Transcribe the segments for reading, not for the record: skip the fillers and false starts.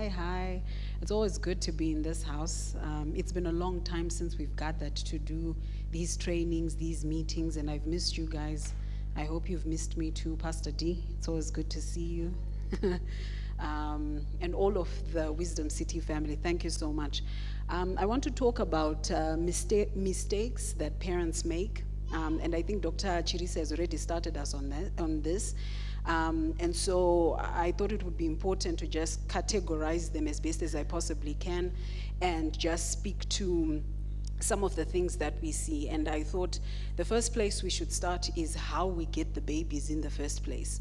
Hi. It's always good to be in this house. It's been a long time since we've gathered to do these trainings, these meetings, and I've missed you guys. I hope you've missed me too, Pastor D. It's always good to see you. And all of the Wisdom City family, thank you so much. I want to talk about mistakes that parents make. And I think Dr. Chirisa has already started us on this. And so I thought it would be important to just categorize them as best as I possibly can and just speak to some of the things that we see. And I thought the first place we should start is how we get the babies in the first place.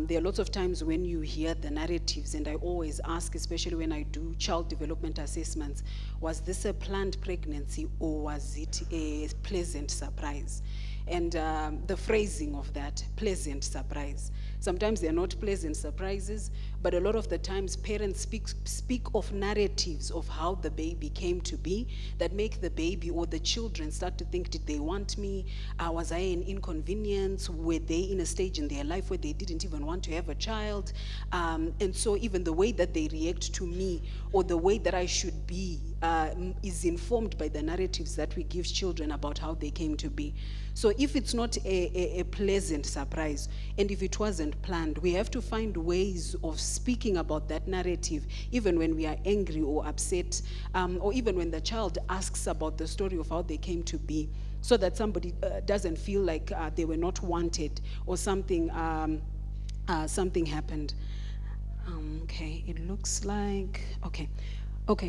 There are lots of times when you hear the narratives, and I always ask, especially when I do child development assessments, was this a planned pregnancy or was it a pleasant surprise? And the phrasing of that, pleasant surprise. Sometimes they're not pleasant surprises, but a lot of the times parents speak of narratives of how the baby came to be that make the baby or the children start to think, did they want me? Was I an inconvenience? Were they in a stage in their life where they didn't even want to have a child? And so even the way that they react to me or the way that I should be is informed by the narratives that we give children about how they came to be. So if it's not a pleasant surprise, and if it wasn't planned, we have to find ways of speaking about that narrative, even when we are angry or upset, or even when the child asks about the story of how they came to be, so that somebody doesn't feel like they were not wanted or something happened. Okay, it looks like, okay,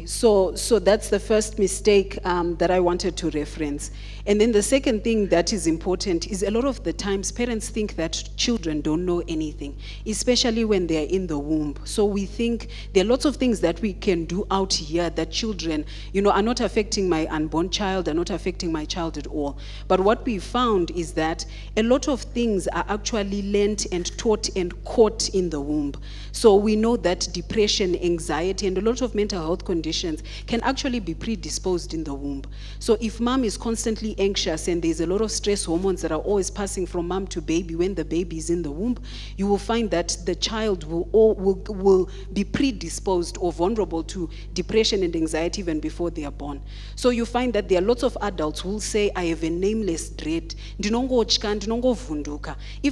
so that's the first mistake that I wanted to reference. And then the second thing that is important is a lot of the times parents think that children don't know anything, especially when they're in the womb. So we think there are lots of things that we can do out here that children, are not affecting my unborn child, are not affecting my child at all. But what we found is that a lot of things are actually learnt and taught and caught in the womb. So we know that depression, anxiety, and a lot of mental health conditions can actually be predisposed in the womb. So if mom is constantly anxious and there's a lot of stress hormones that are always passing from mom to baby when the baby is in the womb, you will find that the child will be predisposed or vulnerable to depression and anxiety even before they are born. So you find that there are lots of adults who will say, I have a nameless dread. If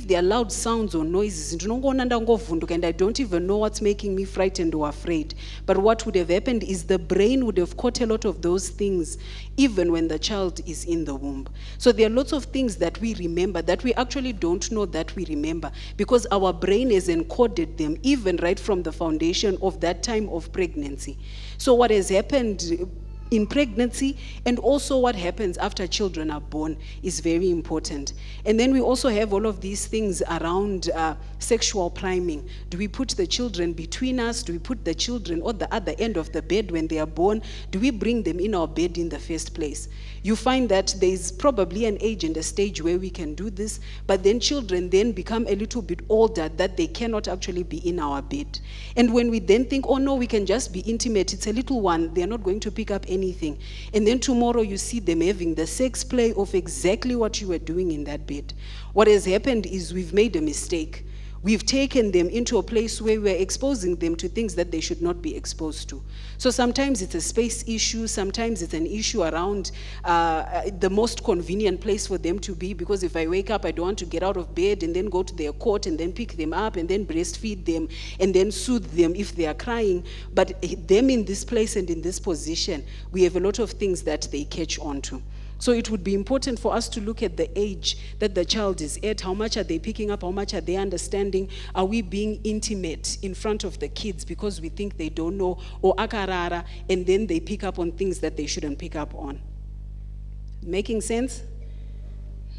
there are loud sounds or noises, and I don't even know what's making me frightened or afraid. But what would have happened is the brain would have caught a lot of those things even when the child is in the womb. So there are lots of things that we remember that we actually don't know that we remember because our brain has encoded them even right from the foundation of that time of pregnancy. So what has happened in pregnancy and also what happens after children are born is very important. And then we also have all of these things around sexual priming. Do we put the children between us? Do we put the children at the other end of the bed when they are born? Do we bring them in our bed in the first place? You find that there is probably an age and a stage where we can do this, but then children then become a little bit older that they cannot actually be in our bed. And when we then think, oh no, we can just be intimate, it's a little one, they're not going to pick up anything. And then tomorrow you see them having the sex play of exactly what you were doing in that bed. What has happened is we've made a mistake. We've taken them into a place where we're exposing them to things that they should not be exposed to. So sometimes it's a space issue, sometimes it's an issue around the most convenient place for them to be, because if I wake up, I don't want to get out of bed and then go to their cot and then pick them up and then breastfeed them and then soothe them if they are crying. But them in this place and in this position, we have a lot of things that they catch on to. So it would be important for us to look at the age that the child is at. How much are they picking up? How much are they understanding? Are we being intimate in front of the kids because we think they don't know, or akarara, and then they pick up on things that they shouldn't pick up on? Making sense?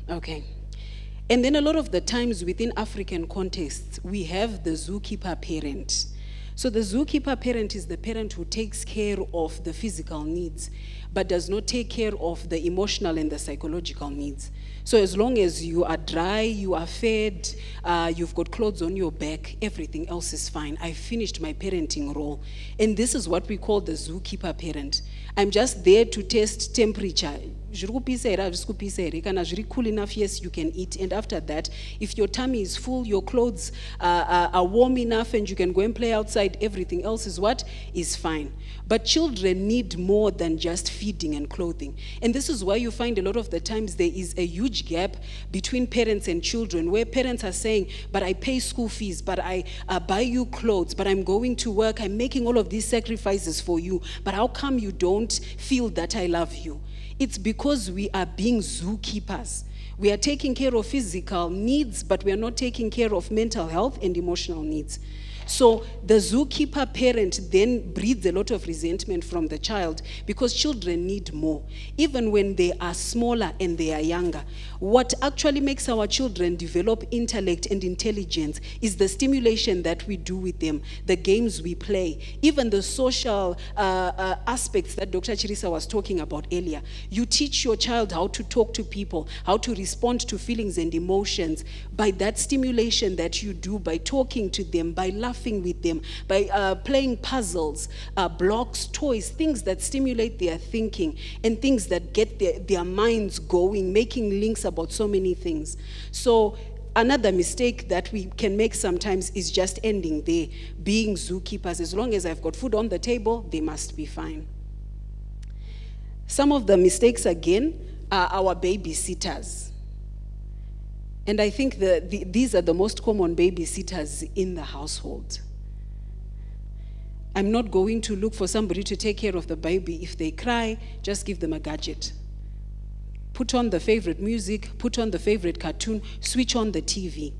Okay. And then a lot of the times within African contexts, we have the zookeeper parent. So the zookeeper parent is the parent who takes care of the physical needs. but does not take care of the emotional and the psychological needs. So as long as you are dry, you are fed, you've got clothes on your back, everything else is fine. I finished my parenting role. And this is what we call the zookeeper parent. I'm just there to test temperature. Kana zviri cool enough, yes, you can eat. And after that, if your tummy is full, your clothes are warm enough and you can go and play outside, everything else is what? Is fine. But children need more than just feeding and clothing. And this is why you find a lot of the times there is a huge gap between parents and children, where parents are saying, but I pay school fees, but I buy you clothes, but I'm going to work, I'm making all of these sacrifices for you, but how come you don't feel that I love you? It's because we are being zookeepers. We are taking care of physical needs, but we are not taking care of mental health and emotional needs. So the zookeeper parent then breeds a lot of resentment from the child, because children need more. Even when they are smaller and they are younger, what actually makes our children develop intellect and intelligence is the stimulation that we do with them, the games we play, even the social aspects that Dr. Chirisa was talking about earlier. You teach your child how to talk to people, how to respond to feelings and emotions by that stimulation that you do, by talking to them, by laughing with them, by playing puzzles, blocks, toys, things that stimulate their thinking and things that get their minds going, making links about so many things. So another mistake that we can make sometimes is just ending there, being zookeepers. As long as I've got food on the table, they must be fine. Some of the mistakes, again, are our babysitters. And I think these are the most common babysitters in the household. I'm not going to look for somebody to take care of the baby. If they cry, just give them a gadget. Put on the favorite music, put on the favorite cartoon, switch on the TV.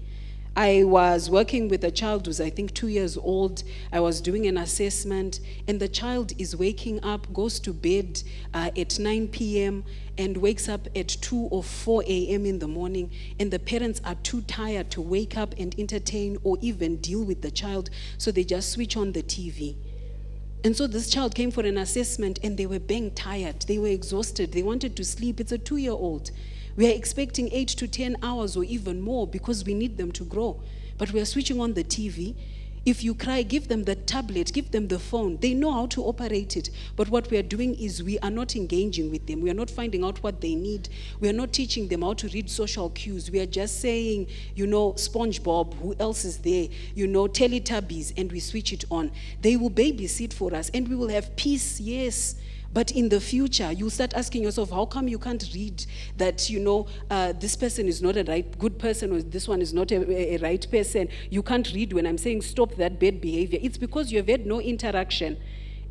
I was working with a child who's, I think, 2 years old. I was doing an assessment, and the child is waking up, goes to bed at 9 p.m., and wakes up at 2 or 4 a.m. in the morning, and the parents are too tired to wake up and entertain or even deal with the child, so they just switch on the TV. And so this child came for an assessment, and they were bang tired. They were exhausted. They wanted to sleep. It's a 2-year-old. We are expecting 8 to 10 hours or even more because we need them to grow. But we are switching on the TV. If you cry, give them the tablet, give them the phone. They know how to operate it. But what we are doing is we are not engaging with them. We are not finding out what they need. We are not teaching them how to read social cues. We are just saying, you know, SpongeBob, who else is there? You know, Teletubbies, and we switch it on. They will babysit for us, and we will have peace, yes. But in the future, you'll start asking yourself, how come you can't read that, you know, this person is not a good person, or this one is not a right person? You can't read when I'm saying stop that bad behavior. It's because you have had no interaction,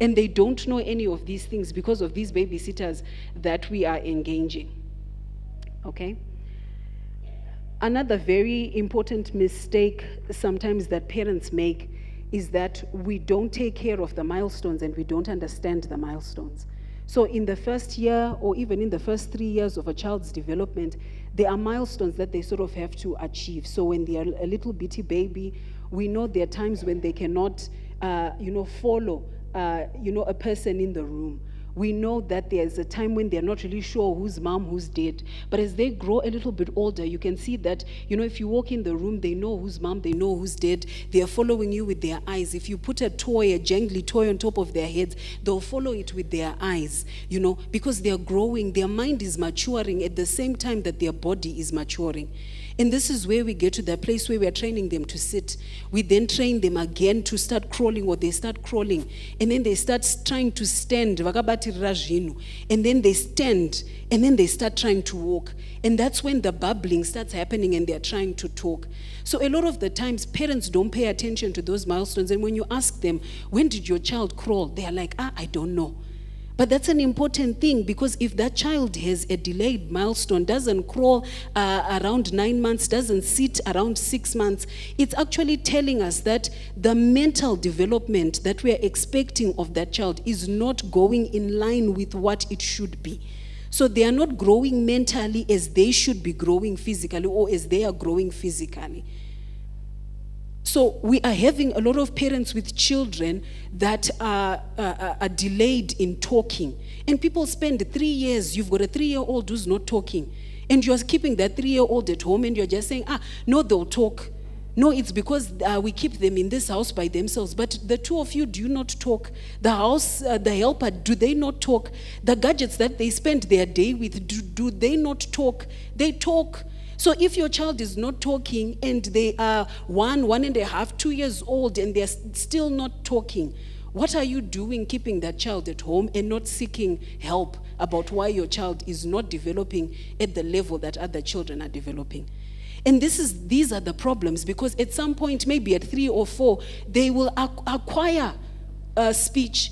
and they don't know any of these things because of these babysitters that we are engaging. Okay? Another very important mistake sometimes that parents make is that we don't take care of the milestones and we don't understand the milestones. So in the first year, or even in the first 3 years of a child's development, there are milestones that they sort of have to achieve. So when they are a little bitty baby, we know there are times when they cannot, follow, a person in the room. We know that there's a time when they're not really sure who's mom, who's dad. But as they grow a little bit older, you can see that, you know, if you walk in the room, they know who's mom, they know who's dad. They are following you with their eyes. If you put a jangly toy on top of their heads, they'll follow it with their eyes, you know, because they're growing, their mind is maturing at the same time that their body is maturing. And this is where we get to the place where we are training them to sit. We then train them again to start crawling, or they start crawling. And then they start trying to stand. And then they stand. And then they start trying to walk. And that's when the babbling starts happening and they're trying to talk. So a lot of the times, parents don't pay attention to those milestones. And when you ask them, when did your child crawl? They are like, I don't know. But that's an important thing, because if that child has a delayed milestone, doesn't crawl around 9 months, doesn't sit around 6 months, it's actually telling us that the mental development that we are expecting of that child is not going in line with what it should be. So they are not growing mentally as they should be growing physically, or as they are growing physically. So we are having a lot of parents with children that are delayed in talking. And people spend 3 years, you've got a 3-year-old who's not talking. And you're keeping that 3-year-old at home and you're just saying, no, they'll talk. No, it's because we keep them in this house by themselves. But the two of you, do you not talk? The house, the helper, do they not talk? The gadgets that they spend their day with, do they not talk? They talk. So if your child is not talking and they are 1.5, 2 years old and they're still not talking, what are you doing keeping that child at home and not seeking help about why your child is not developing at the level that other children are developing? And these are the problems, because at some point, maybe at 3 or 4, they will acquire speech,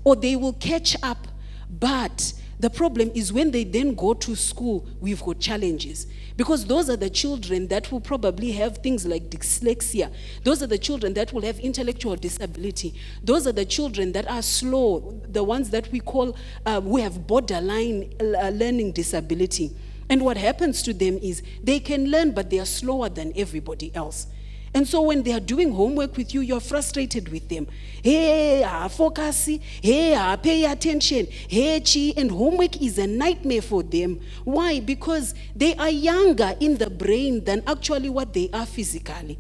or they will catch up, but the problem is when they then go to school, we've got challenges. Because those are the children that will probably have things like dyslexia. Those are the children that will have intellectual disability. Those are the children that are slow, the ones that we call, who have borderline learning disability. And what happens to them is they can learn, but they are slower than everybody else. And so when they are doing homework with you, you're frustrated with them. Hey, focus. Hey, pay attention. Hey, chi. And homework is a nightmare for them. Why? Because they are younger in the brain than actually what they are physically.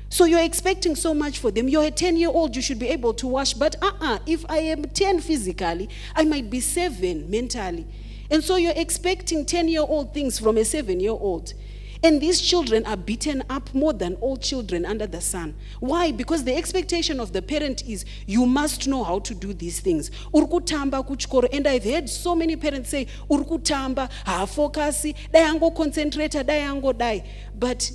So you're expecting so much for them. You're a 10-year-old, you should be able to wash. But if I am 10 physically, I might be 7 mentally. And so you're expecting 10-year-old things from a 7-year-old. And these children are beaten up more than all children under the sun. Why? Because the expectation of the parent is, you must know how to do these things. Urkutamba kuchikoro. And I've heard so many parents say, urkutamba, focus, dayango concentrate, dayango die. But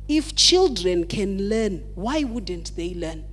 if children can learn, why wouldn't they learn?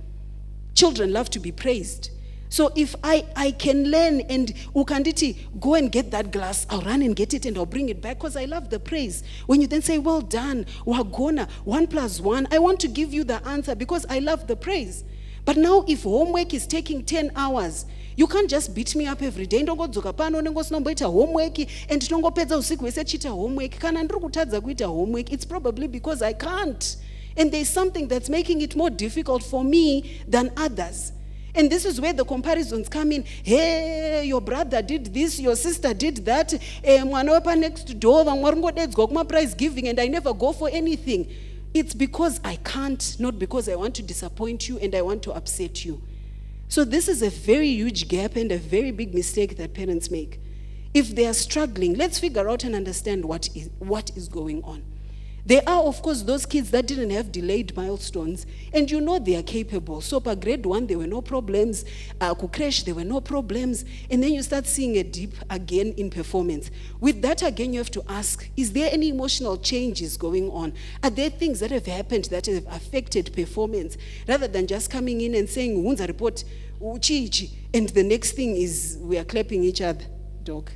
Children love to be praised. So if I can learn and ukanditi, go and get that glass, I'll run and get it and I'll bring it back because I love the praise. When you then say, well done, wagona, 1 + 1, I want to give you the answer because I love the praise. But now if homework is taking 10 hours, you can't just beat me up every day. Ndongodzoka pano nengosinomboita homework and tinongopedza usiku wese chita homework. Kana ndiri kutadza kuita homework, it's probably because I can't. And there's something that's making it more difficult for me than others. And this is where the comparisons come in. Hey, your brother did this, your sister did that. Next door, prize giving, and I never go for anything. It's because I can't, not because I want to disappoint you and I want to upset you. So this is a very huge gap and a very big mistake that parents make. If they are struggling, let's figure out and understand what is going on. There are, of course, those kids that didn't have delayed milestones, and you know they are capable. So per grade 1, there were no problems. Kukresh, there were no problems. And then you start seeing a dip again in performance. With that, again, you have to ask, is there any emotional changes going on? Are there things that have happened that have affected performance? Rather than just coming in and saying, Wunza report, uchi, and the next thing is we are clapping each other. Dog.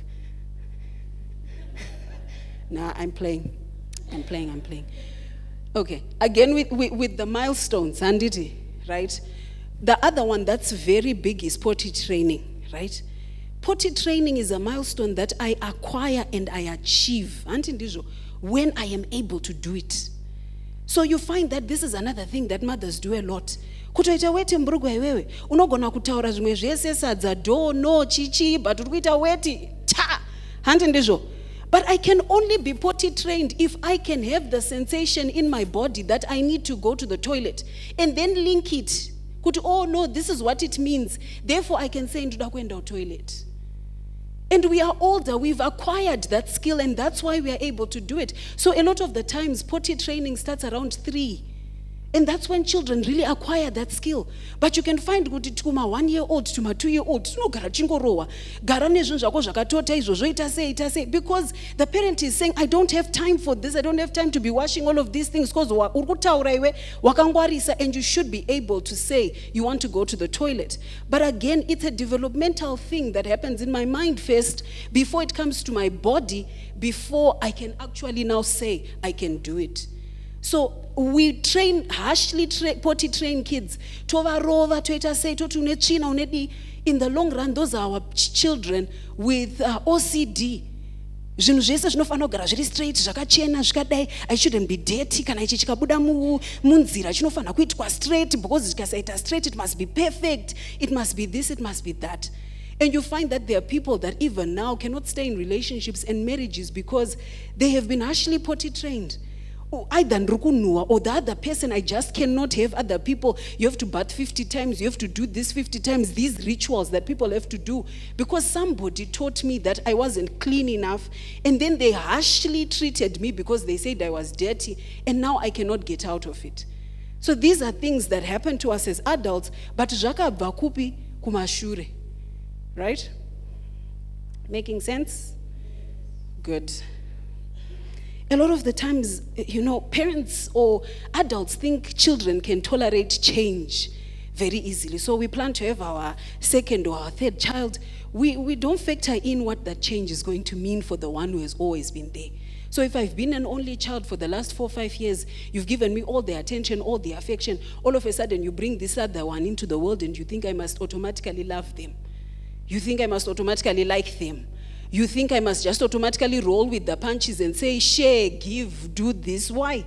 Nah, I'm playing. Okay, again with the milestones, Anditi, right? The other one that's very big is potty training, right? Potty training is a milestone that I acquire and I achieve, when I am able to do it. So you find that this is another thing that mothers do a lot. Kutoita weti mbrugu wewe, unogona kutaura zvimwe zvese sadza do no chichi but urikuita weti ta handindizvo. But I can only be potty trained if I can have the sensation in my body that I need to go to the toilet and then link it. Oh no, this is what it means. Therefore I can say ndoda kwenda toilet. And we are older, we've acquired that skill, and that's why we are able to do it. So a lot of the times potty training starts around 3. And that's when children really acquire that skill. But you can find kuti tuma 1-year-old, tuma 2-year-old, tinogara chingorowa, gara nezvinhu zvako zvakatota izvozvo ita sei, because the parent is saying, I don't have time for this, I don't have time to be washing all of these things, because urikutaura iwe wakangwarisa, and you should be able to say you want to go to the toilet. But again, it's a developmental thing that happens in my mind first, before it comes to my body, before I can actually now say I can do it. So we harshly potty train kids. In the long run, those are our children with OCD. zvinhu zvese zvinofanira kugara zviri straight, zvakachena, zvikadai. I shouldn't be dirty. Kana ichi chikabuda munzira chinofanira kuitwa straight, because chikasaita straight it must be perfect. It must be this, it must be that. And you find that there are people that even now cannot stay in relationships and marriages because they have been harshly potty trained. Either nrukunua, or the other person, I just cannot have other people. You have to bath 50 times, you have to do this 50 times, these rituals that people have to do, because somebody taught me that I wasn't clean enough, and then they harshly treated me because they said I was dirty, and now I cannot get out of it. So these are things that happen to us as adults, but zvakabva kupi kumashure, right? Making sense? Good. A lot of the times, parents or adults think children can tolerate change very easily. So we plan to have our second or our third child. We don't factor in what that change is going to mean for the one who has always been there. So if I've been an only child for the last 4 or 5 years, you've given me all the attention, all the affection, all of a sudden you bring this other one into the world and you think I must automatically love them. You think I must automatically like them. You think I must just automatically roll with the punches and say, share, give, do this. Why?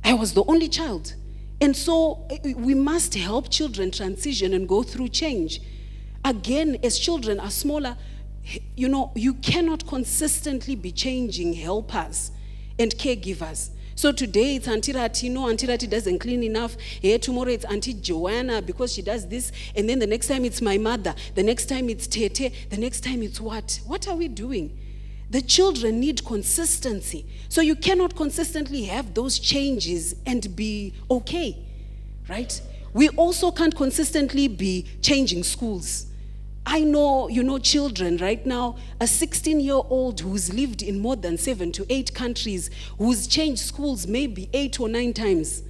I was the only child. And so we must help children transition and go through change. Again, as children are smaller, you cannot consistently be changing helpers and caregivers. So today it's Auntie Rati, no, Auntie Rati doesn't clean enough. Here tomorrow it's Auntie Joanna because she does this. And then the next time it's my mother. The next time it's Tete. The next time it's what? What are we doing? The children need consistency. So you cannot consistently have those changes and be okay, right? We also can't consistently be changing schools. I know, children right now, a 16-year-old who's lived in more than 7 to 8 countries, who's changed schools maybe 8 or 9 times.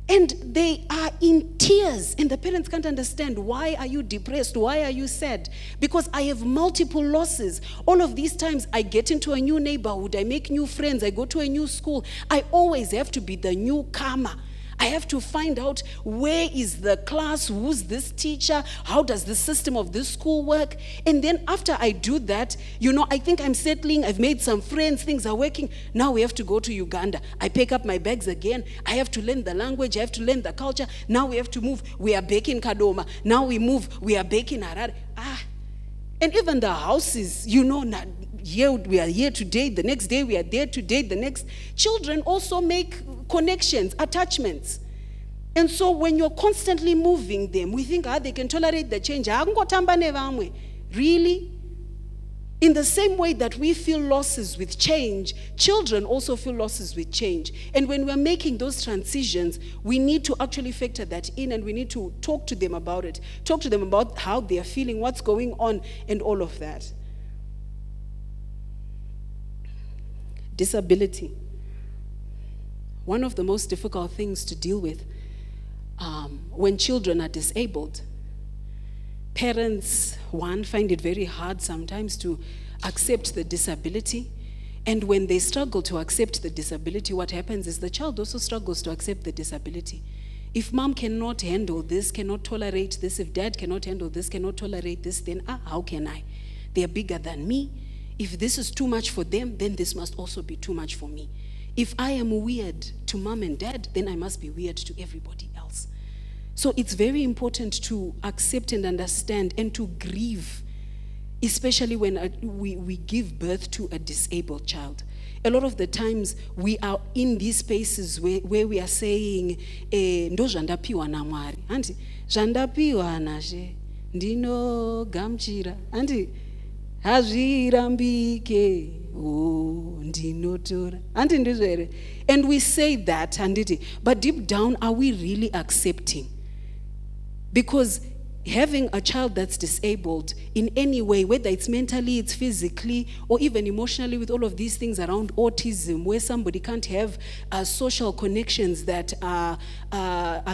And they are in tears, and the parents can't understand. Why are you depressed? Why are you sad? Because I have multiple losses. All of these times, I get into a new neighborhood, I make new friends, I go to a new school. I always have to be the newcomer. I have to find out where is the class, who's this teacher, how does the system of this school work? And then after I do that, I think I'm settling, I've made some friends, things are working. Now we have to go to Uganda. I pick up my bags again. I have to learn the language, I have to learn the culture. Now we have to move. We are back in Kadoma. Now we move. We are back in Harare. And even the houses, here we are here today, the next day we are there today, the next. Children also make connections, attachments. And so when you're constantly moving them, we think, they can tolerate the change. Really? In the same way that we feel losses with change, children also feel losses with change. And when we're making those transitions, we need to actually factor that in, and we need to talk to them about it. Talk to them about how they're feeling, what's going on, and all of that. Disability. One of the most difficult things to deal with when children are disabled. Parents, find it very hard sometimes to accept the disability. And when they struggle to accept the disability, what happens is the child also struggles to accept the disability. If mom cannot handle this, cannot tolerate this, if dad cannot handle this, cannot tolerate this, then how can I? They are bigger than me. If this is too much for them, then this must also be too much for me. If I am weird to mom and dad, then I must be weird to everybody else. So it's very important to accept and understand and to grieve, especially when we give birth to a disabled child. A lot of the times we are in these spaces where we are saying, ndo zvandapiwa naMwari. Anti, zvandapiwa nashe, ndino gamchira. Anti, hazvirambike, ndinotora. Anti ndizvere. And we say that, but deep down, are we really accepting? Because having a child that's disabled in any way, whether it's mentally, it's physically, or even emotionally, with all of these things around autism, where somebody can't have social connections that are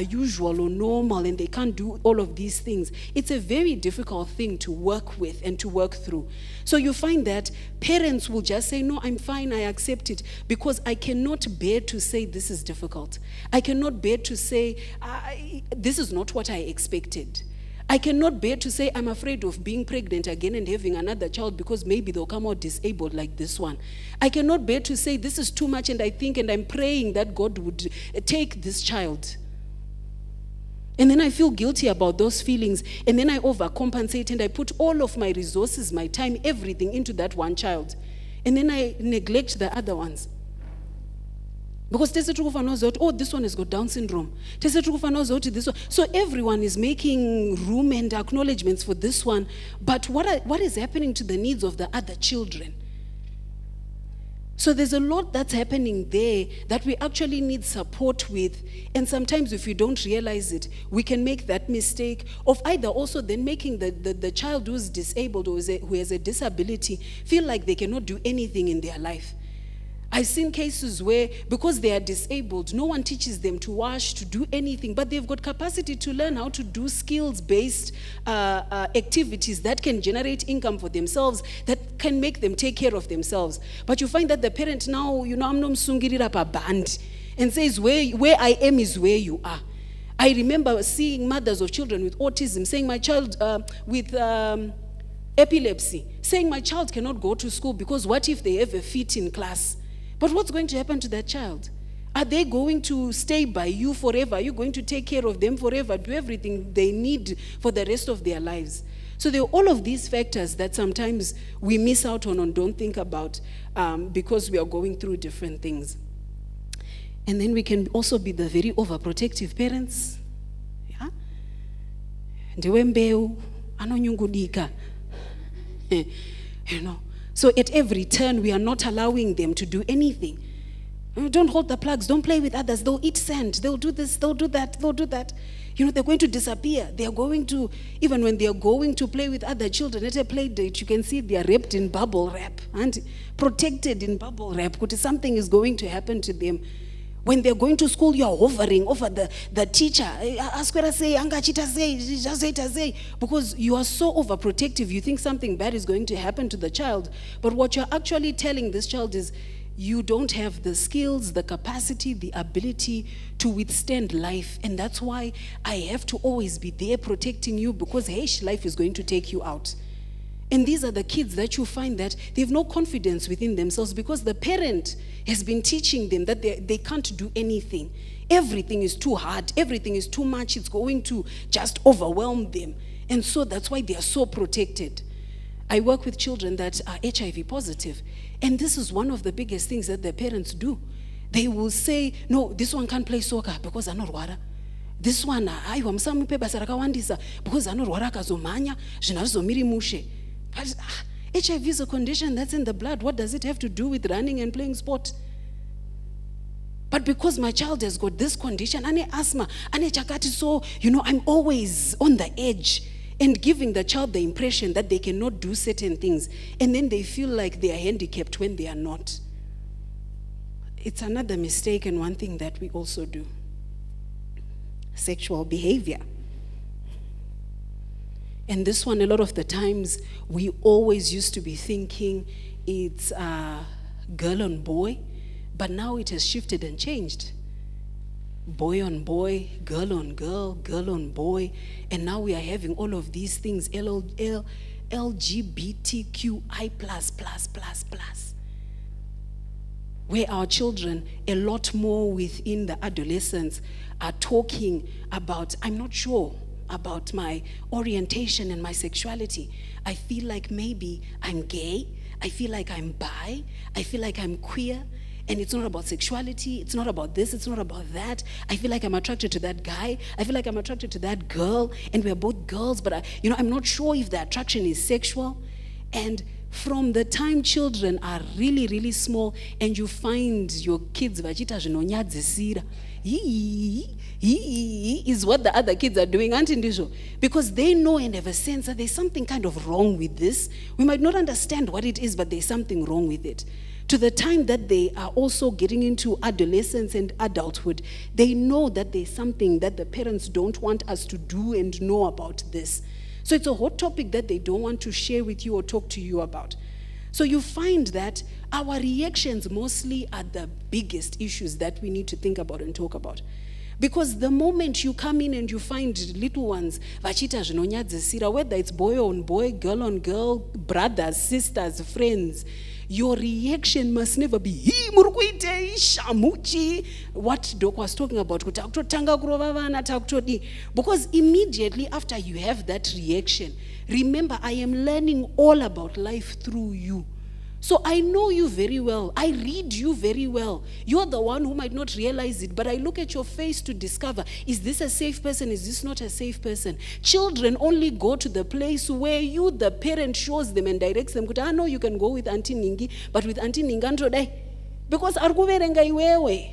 usual or normal, and they can't do all of these things, it's a very difficult thing to work with and to work through. So you find that parents will just say, no, I'm fine, I accept it, because I cannot bear to say this is difficult. I cannot bear to say, this is not what I expected. I cannot bear to say I'm afraid of being pregnant again and having another child because maybe they'll come out disabled like this one. I cannot bear to say this is too much and I think and I'm praying that God would take this child. And then I feel guilty about those feelings, and then I overcompensate and I put all of my resources, my time, everything into that one child. And then I neglect the other ones. Because oh, this one has got Down syndrome. This one. So everyone is making room and acknowledgements for this one. But what is happening to the needs of the other children? So there's a lot that's happening there that we actually need support with. And sometimes if you don't realize it, we can make that mistake of either also then making the child who's disabled or who has a disability feel like they cannot do anything in their life. I've seen cases where, because they are disabled, no one teaches them to wash, to do anything, but they've got capacity to learn how to do skills-based activities that can generate income for themselves, that can make them take care of themselves. But you find that the parent now, I'm not sungirira up a band and says, where I am is where you are. I remember seeing mothers of children with autism saying my child with epilepsy, saying my child cannot go to school because what if they have a fit in class? But what's going to happen to that child? Are they going to stay by you forever? Are you going to take care of them forever, do everything they need for the rest of their lives? So there are all of these factors that sometimes we miss out on and don't think about because we are going through different things. And then we can also be the very overprotective parents. Yeah? So at every turn, we are not allowing them to do anything. Don't hold the plugs, don't play with others. They'll eat sand, they'll do this, they'll do that, they'll do that. They're going to disappear. They are going to, even when they are going to play with other children, at a play date, you can see they are wrapped in bubble wrap and protected in bubble wrap because something is going to happen to them. When they're going to school, you're hovering over the teacher. Because you are so overprotective, you think something bad is going to happen to the child. But what you're actually telling this child is, you don't have the skills, the capacity, the ability to withstand life. And that's why I have to always be there protecting you because, hey, life is going to take you out. And these are the kids that you find that they have no confidence within themselves because the parent has been teaching them that they can't do anything. Everything is too hard. Everything is too much. It's going to just overwhelm them. And so that's why they are so protected. I work with children that are HIV positive. And this is one of the biggest things that their parents do. They will say, no, this one can't play soccer because I'm not water. This one, because I'm not water. But HIV is a condition that's in the blood. What does it have to do with running and playing sport? But because my child has got this condition, ane asthma, ane chakati, so, I'm always on the edge and giving the child the impression that they cannot do certain things. And then they feel like they are handicapped when they are not. It's another mistake and one thing that we also do. Sexual behavior. And this one, a lot of the times, we always used to be thinking it's girl on boy, but now it has shifted and changed. Boy on boy, girl on girl, girl on boy, and now we are having all of these things, LGBTQI++++, where our children, a lot more within the adolescents, are talking about, I'm not sure about my orientation and my sexuality. I feel like maybe I'm gay, I feel like I'm bi, I feel like I'm queer, and it's not about sexuality, it's not about this, it's not about that. I feel like I'm attracted to that guy, I feel like I'm attracted to that girl, and we're both girls, but I'm not sure if the attraction is sexual. And from the time children are really, really small, and you find your kids vachita zvinonyadzisira, is what the other kids are doing, because they know and have a sense that there's something kind of wrong with this. We might not understand what it is, but there's something wrong with it. To the time that they are also getting into adolescence and adulthood, they know that there's something that the parents don't want us to do and know about this. So it's a hot topic that they don't want to share with you or talk to you about. So you find that our reactions mostly are the biggest issues that we need to think about and talk about. Because the moment you come in and you find little ones, vachita zvinonyadzisira, whether it's boy on boy, girl on girl, brothers, sisters, friends, your reaction must never be, "Hi, murikuitei shamuchi," what Doc was talking about. Because immediately after you have that reaction, remember, I am learning all about life through you. So I know you very well. I read you very well. You're the one who might not realize it, but I look at your face to discover, is this a safe person? Is this not a safe person? Children only go to the place where you, the parent, shows them and directs them. I know you can go with Auntie Ningi, but with Auntie Ningi, because arguverenga iwewe.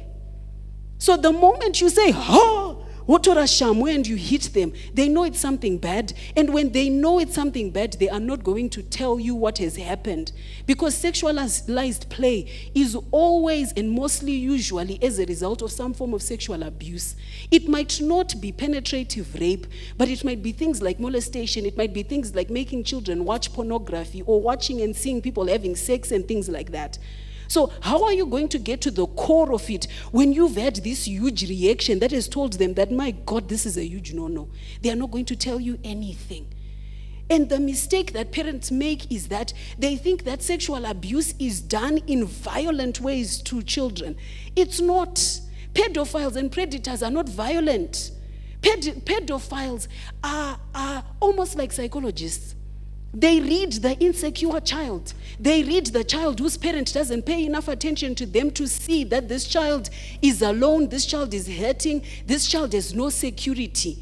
So the moment you say, "Ha, wotora shamwe," and you hit them, they know it's something bad. And when they know it's something bad, they are not going to tell you what has happened. Because sexualized play is always and mostly usually as a result of some form of sexual abuse. It might not be penetrative rape, but it might be things like molestation. It might be things like making children watch pornography or watching and seeing people having sex and things like that. So how are you going to get to the core of it when you've had this huge reaction that has told them that, my God, this is a huge no-no? They are not going to tell you anything. And the mistake that parents make is that they think that sexual abuse is done in violent ways to children. It's not. Pedophiles and predators are not violent. Pedophiles are almost like psychologists. They read the insecure child. They read the child whose parent doesn't pay enough attention to them to see that this child is alone, this child is hurting, this child has no security.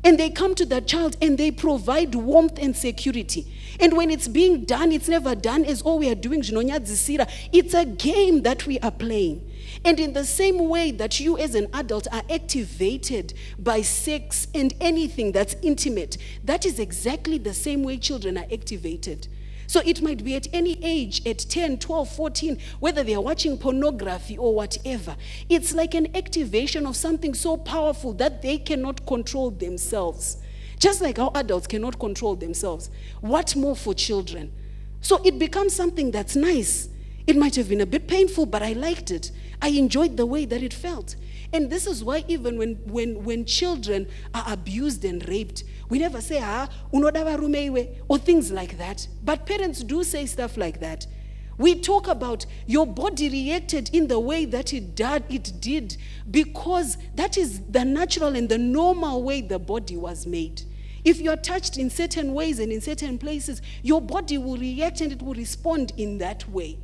And they come to that child and they provide warmth and security. And when it's being done, it's never done as all we are doing. It's a game that we are playing. And in the same way that you as an adult are activated by sex and anything that's intimate, that is exactly the same way children are activated. So it might be at any age, at 10, 12, 14, whether they are watching pornography or whatever. It's like an activation of something so powerful that they cannot control themselves. Just like how adults cannot control themselves. What more for children? So it becomes something that's nice. It might have been a bit painful, but I liked it. I enjoyed the way that it felt. And this is why even when children are abused and raped, we never say, or things like that. But parents do say stuff like that. We talk about your body reacted in the way that it did because that is the natural and the normal way the body was made. If you are touched in certain ways and in certain places, your body will react and it will respond in that way.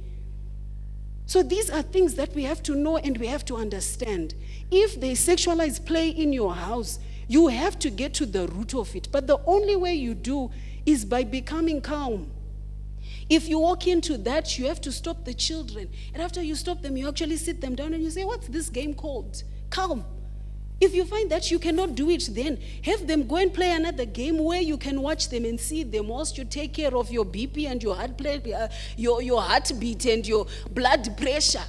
So these are things that we have to know and we have to understand. If they sexualize play in your house, you have to get to the root of it. But the only way you do is by becoming calm. If you walk into that, you have to stop the children. And after you stop them, you actually sit them down and you say, what's this game called? Calm. If you find that you cannot do it, then have them go and play another game where you can watch them and see them whilst you take care of your BP and your heartbeat and your blood pressure.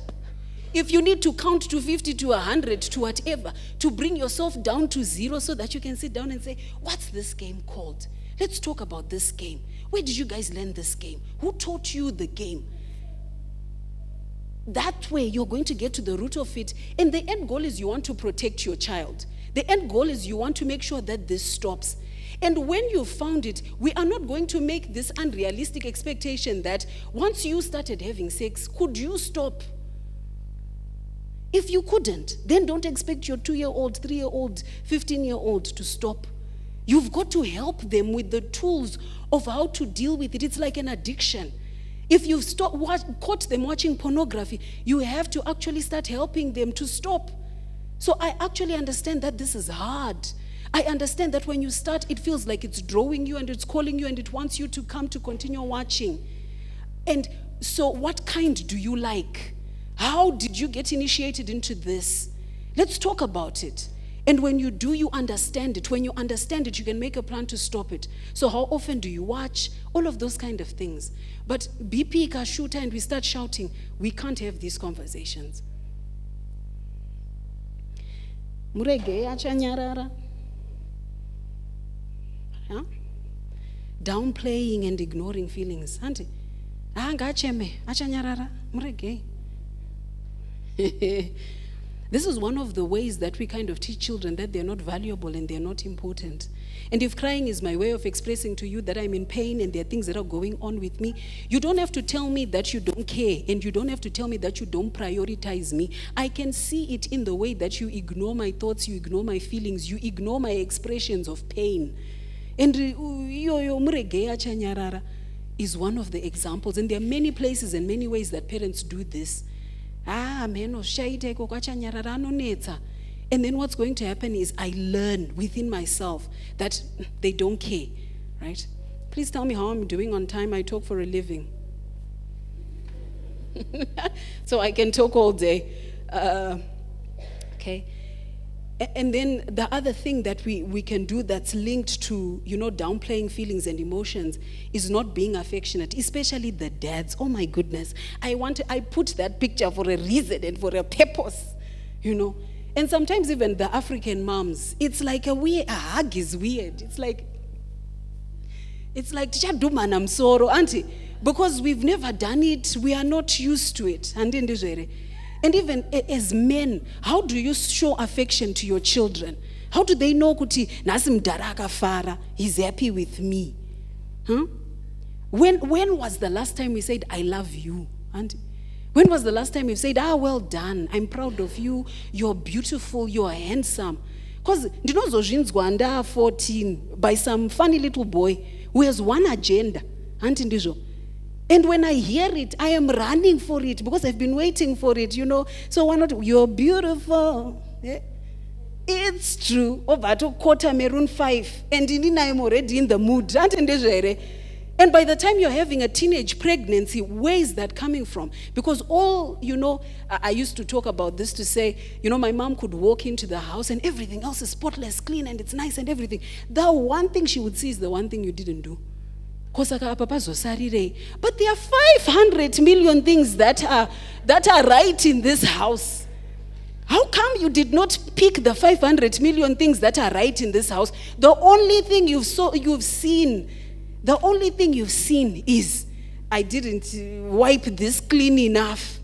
If you need to count to 50 to 100 to whatever, to bring yourself down to 0 so that you can sit down and say, what's this game called? Let's talk about this game. Where did you guys learn this game? Who taught you the game? That way you're going to get to the root of it. And the end goal is you want to protect your child. The end goal is you want to make sure that this stops. And when you found it, we are not going to make this unrealistic expectation that once you started having sex, could you stop? If you couldn't, then don't expect your 2-year-old, 3-year-old, 15-year-old to stop. You've got to help them with the tools of how to deal with it. It's like an addiction. If you've caught them watching pornography, you have to actually start helping them to stop. So I actually understand that this is hard. I understand that when you start, it feels like it's drawing you and it's calling you and it wants you to come to continue watching. And so what kind do you like? How did you get initiated into this? Let's talk about it. And when you do, you understand it. When you understand it, you can make a plan to stop it. So how often do you watch? All of those kind of things. But BP kashuta and we start shouting, we can't have these conversations. Murege achanyarara. Downplaying and ignoring feelings. Auntie, achanyarara. Murege. This is one of the ways that we kind of teach children that they're not valuable and they're not important. And if crying is my way of expressing to you that I'm in pain and there are things that are going on with me, you don't have to tell me that you don't care, and you don't have to tell me that you don't prioritize me. I can see it in the way that you ignore my thoughts, you ignore my feelings, you ignore my expressions of pain. And is one of the examples. And there are many places and many ways that parents do this. And then what's going to happen is I learn within myself that they don't care, right? Please tell me how I'm doing on time. I talk for a living. So I can talk all day. Okay. And then the other thing that we can do that's linked to, downplaying feelings and emotions is not being affectionate, especially the dads. Oh my goodness. I put that picture for a reason and for a purpose, And sometimes even the African moms, it's like a hug is weird. It's like, I'm sorry, auntie, because we've never done it, we are not used to it. And even as men, how do you show affection to your children? How do they know kuti nasim daraka fara, he's happy with me? Huh? When was the last time we said, I love you? And when was the last time you said, well done, I'm proud of you, you're beautiful, you're handsome? Because ndinozozvinzwa 14 by some funny little boy who has one agenda. And when I hear it, I am running for it because I've been waiting for it, So why not? You're beautiful. Yeah. It's true. Quarter Maroon 5. And I'm already in the mood. And by the time you're having a teenage pregnancy, where is that coming from? Because I used to talk about this to say, my mom could walk into the house and everything else is spotless, clean, and it's nice and everything. The one thing she would see is the one thing you didn't do. But there are 500 million things that are right in this house. How come you did not pick the 500 million things that are right in this house? The only thing you've seen is, I didn't wipe this clean enough.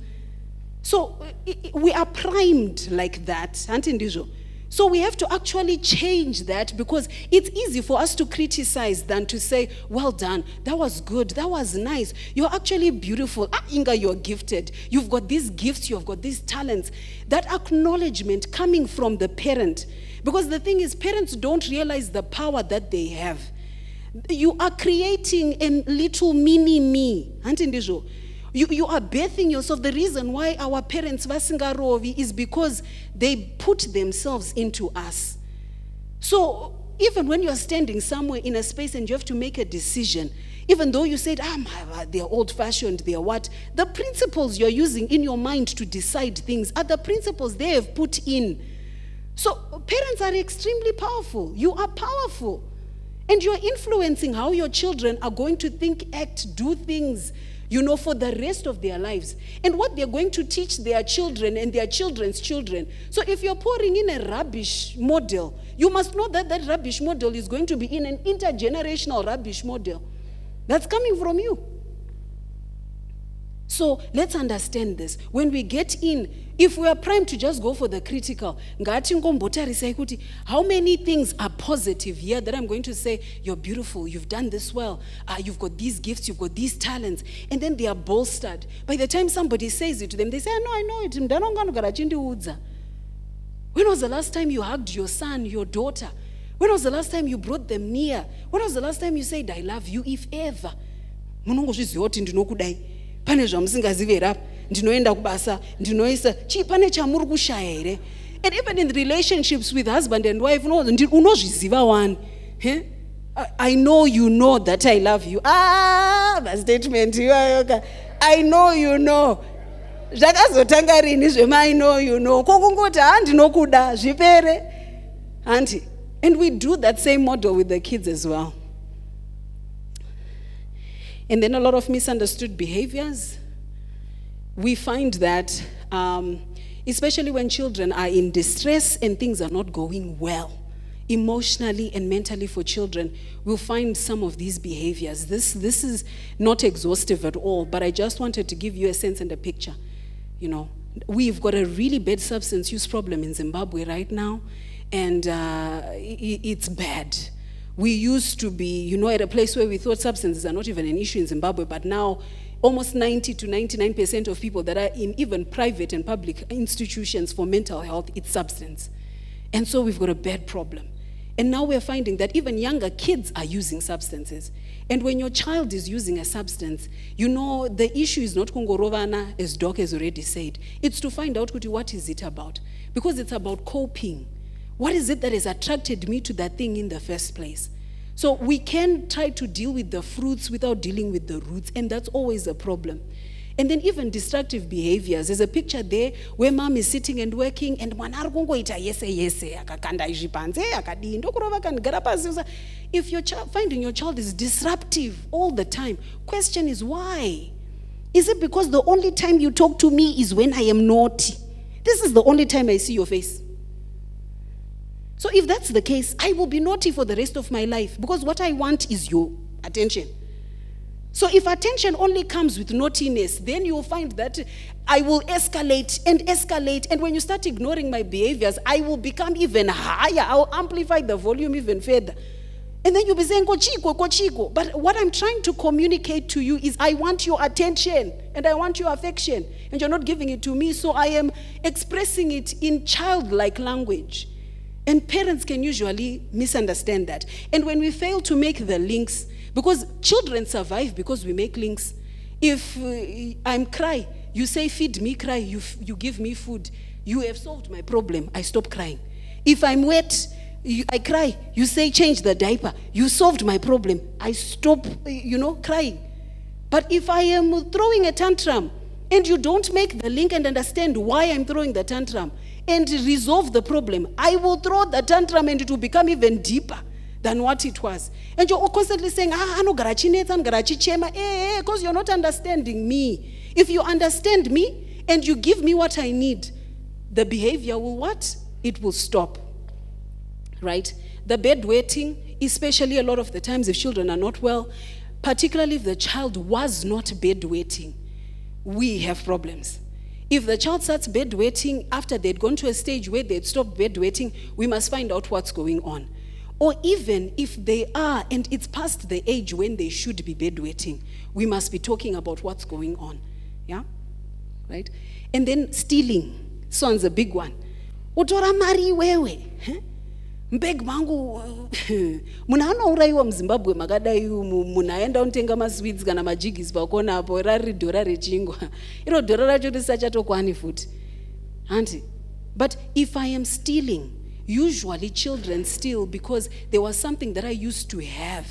So we are primed like that. So we have to actually change that, because it's easy for us to criticize than to say, well done, that was good, that was nice, you're actually beautiful, Inga, you're gifted, you've got these gifts, you've got these talents. That acknowledgement coming from the parent, because the thing is, parents don't realize the power that they have. You are creating a little mini me. You are birthing yourself. The reason why our parents vasingarovi is because they put themselves into us. So even when you are standing somewhere in a space and you have to make a decision, even though you said, they're old-fashioned, they're what? The principles you're using in your mind to decide things are the principles they have put in. So parents are extremely powerful. You are powerful. And you're influencing how your children are going to think, act, do things, for the rest of their lives. And what they're going to teach their children and their children's children. So if you're pouring in a rubbish model, you must know that that rubbish model is going to be in an intergenerational rubbish model. That's coming from you. So let's understand this. When we get in, if we are primed to just go for the critical, how many things are positive here that I'm going to say, you're beautiful, you've done this well, you've got these gifts, you've got these talents, and then they are bolstered. By the time somebody says it to them, they say, no, I know it. When was the last time you hugged your son, your daughter? When was the last time you brought them near? When was the last time you said, I love you, if ever? Pane zvamusingazive rapa ndinoenda kubasa ndinoisa chi pane chamuri kushaya here. And even in relationships with husband and wife, unozviziva one. I know you know that I love you. The statement I know you know. Zvakazotanga rini zvema I know you know. Kokungoti handinokuda zvipere. Auntie. And we do that same model with the kids as well. And then a lot of misunderstood behaviors. We find that, especially when children are in distress and things are not going well, emotionally and mentally for children, we'll find some of these behaviors. This is not exhaustive at all, but I just wanted to give you a sense and a picture. We've got a really bad substance use problem in Zimbabwe right now, and it's bad. We used to be, at a place where we thought substances are not even an issue in Zimbabwe, but now almost 90 to 99% of people that are in even private and public institutions for mental health, it's substance. And so we've got a bad problem. And now we're finding that even younger kids are using substances. And when your child is using a substance, the issue is not kungorovana, as Doc has already said. It's to find out what is it about. Because it's about coping. What is it that has attracted me to that thing in the first place? So we can try to deal with the fruits without dealing with the roots, and that's always a problem. And then even destructive behaviors. There's a picture there where mom is sitting and working, and if you're finding your child is disruptive all the time, question is why? Is it because the only time you talk to me is when I am naughty? This is the only time I see your face. So if that's the case, I will be naughty for the rest of my life, because what I want is your attention. So if attention only comes with naughtiness, then you'll find that I will escalate, and when you start ignoring my behaviors, I will become even higher. I'll amplify the volume even further. And then you'll be saying, Kochiko. But what I'm trying to communicate to you is I want your attention, and I want your affection, and you're not giving it to me, so I am expressing it in childlike language. And parents can usually misunderstand that. And when we fail to make the links, because children survive because we make links. If I'm cry, you say feed me cry, you give me food. You have solved my problem, I stop crying. If I'm wet, I cry, you say change the diaper. You solved my problem, I stop, crying. But if I am throwing a tantrum and you don't make the link and understand why I'm throwing the tantrum and resolve the problem, I will throw the tantrum and it will become even deeper than what it was. And you're constantly saying, because you're not understanding me. If you understand me and you give me what I need, the behavior will what? It will stop. Right? The bedwetting, especially a lot of the times if children are not well, particularly if the child was not bedwetting, we have problems. If the child starts bedwetting after they'd gone to a stage where they'd stopped bedwetting, we must find out what's going on. Or even if they are, and it's past the age when they should be bedwetting, we must be talking about what's going on. Yeah? Right? And then stealing. This one's a big one. Utora mari wewe. Mbeg mangu munaona uraiwa mZimbabwe makadai munaenda untenga masweets kana majigis pakona apo rari dhora rechingwa. Iro dhora racho risachatokwani futi. Auntie, but if I am stealing, usually children steal because there was something that I used to have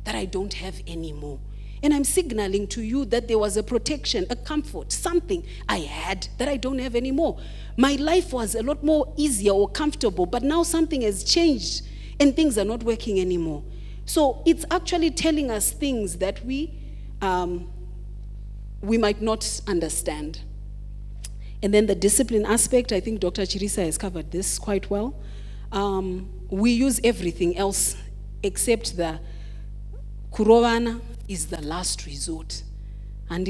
that I don't have anymore. And I'm signaling to you that there was a protection, a comfort, something I had that I don't have anymore. My life was a lot more easier or comfortable, but now something has changed and things are not working anymore. So it's actually telling us things that we might not understand. And then the discipline aspect, I think Dr. Chirisa has covered this quite well. We use everything else except the kurovana is the last resort. And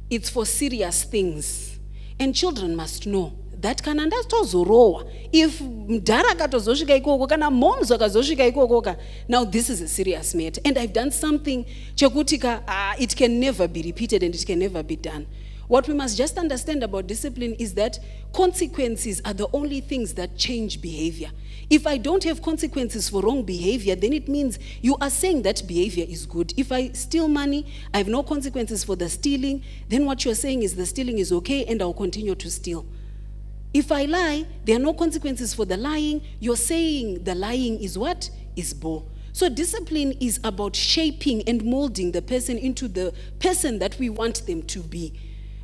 it's for serious things. And children must know that kana ndatozorowa. If mdara katozoshika ikoko kana moms wakazoshika ikoko, now this is a serious matter. And I've done something chekutika, it can never be repeated and it can never be done. What we must just understand about discipline is that consequences are the only things that change behavior. If I don't have consequences for wrong behavior, then it means you are saying that behavior is good. If I steal money, I have no consequences for the stealing, then what you're saying is the stealing is okay and I'll continue to steal. If I lie, there are no consequences for the lying, you're saying the lying is what? Is bo. So discipline is about shaping and molding the person into the person that we want them to be.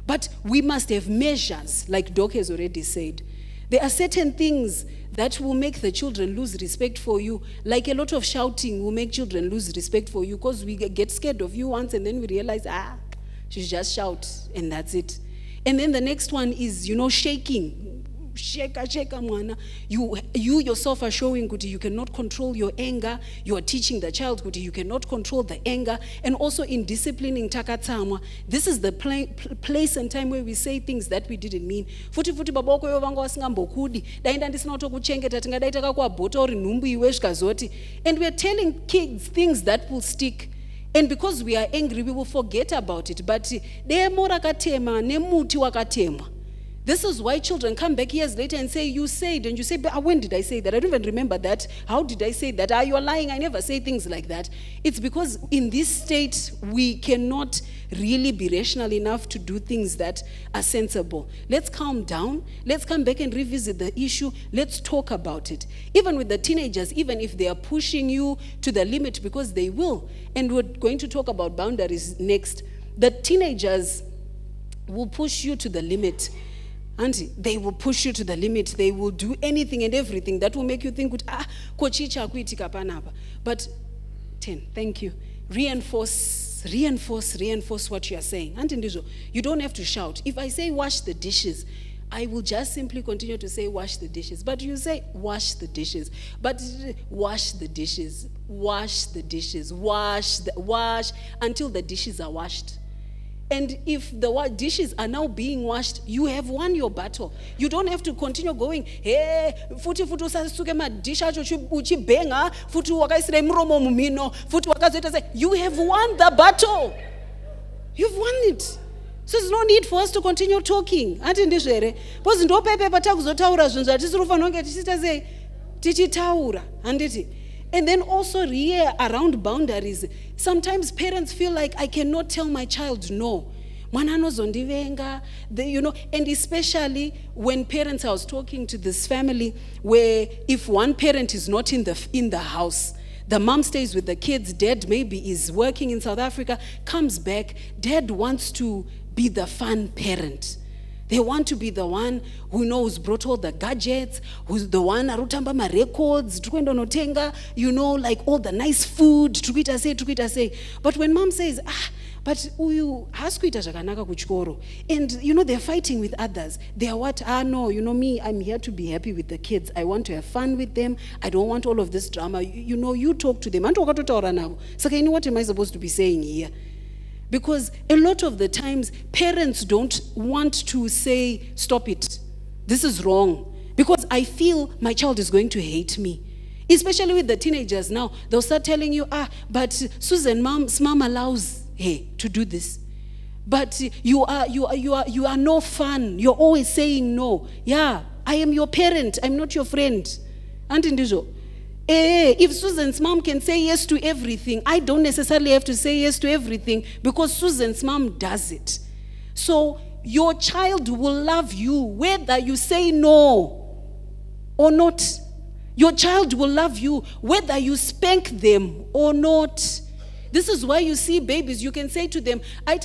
But we must have measures, like Doc has already said. There are certain things that will make the children lose respect for you. Like a lot of shouting will make children lose respect for you because we get scared of you once and then we realize, she just shout and that's it. And then the next one is, shaking. sheka mwana. You yourself are showing that you cannot control your anger. You are teaching the child that you cannot control the anger. And also in disciplining takatsamwa, this is the place and time where we say things that we didn't mean. Futi baboko yo vanga wasingambokudi. Dainda ndisina kuchengeta tingadaita kakuabhota uri nhumbu iwe zvikazoti. And we are telling kids things that will stick. And because we are angry, we will forget about it. But this is why children come back years later and say, you said, and you say, but when did I say that? I don't even remember that. How did I say that? You're lying. I never say things like that. It's because in this state, we cannot really be rational enough to do things that are sensible. Let's calm down. Let's come back and revisit the issue. Let's talk about it. Even with the teenagers, even if they are pushing you to the limit, because they will. And we're going to talk about boundaries next. The teenagers will push you to the limit. Auntie, they will push you to the limit. They will do anything and everything that will make you think, kochicha kuitika panapa. But 10, thank you. Reinforce what you are saying. Auntie, you don't have to shout. If I say wash the dishes, I will just simply continue to say wash the dishes. But you say wash the dishes. But wash the dishes, wash the dishes, wash until the dishes are washed. And if the dishes are now being washed, you have won your battle. You don't have to continue going, hey, futi usasuke madisha uchibenga, futi wakaisire mromo mumino, futi wakazoita say, you have won the battle. You've won it. So there's no need for us to continue talking. Ati ndizvere. Because ndopepe patakuzotaura zvinhu zvatisirofanira kunge tichita sei tichitaura. Handiti. And then also here around boundaries, sometimes parents feel like I cannot tell my child no. Mwana anozondivenga, and especially when parents, I was talking to this family where if one parent is not in the house, the mom stays with the kids, dad maybe is working in South Africa, comes back, dad wants to be the fun parent. They want to be the one who knows brought all the gadgets, who's the one arutamba ma records, notenga, like all the nice food, tukuita say. But when mom says, but uyu haskuita zvakanaka kuchikoro, and they're fighting with others. They are what? No, me, I'm here to be happy with the kids. I want to have fun with them. I don't want all of this drama. You talk to them. So what am I supposed to be saying here? Because a lot of the times, parents don't want to say, stop it. This is wrong. Because I feel my child is going to hate me. Especially with the teenagers now. They'll start telling you, but Susan's mom allows her to do this. But you are no fun. You're always saying no. Yeah, I am your parent. I'm not your friend. Auntie Ndijo. If Susan's mom can say yes to everything, I don't necessarily have to say yes to everything because Susan's mom does it. So your child will love you whether you say no or not. Your child will love you whether you spank them or not. This is why you see babies, you can say to them, I'm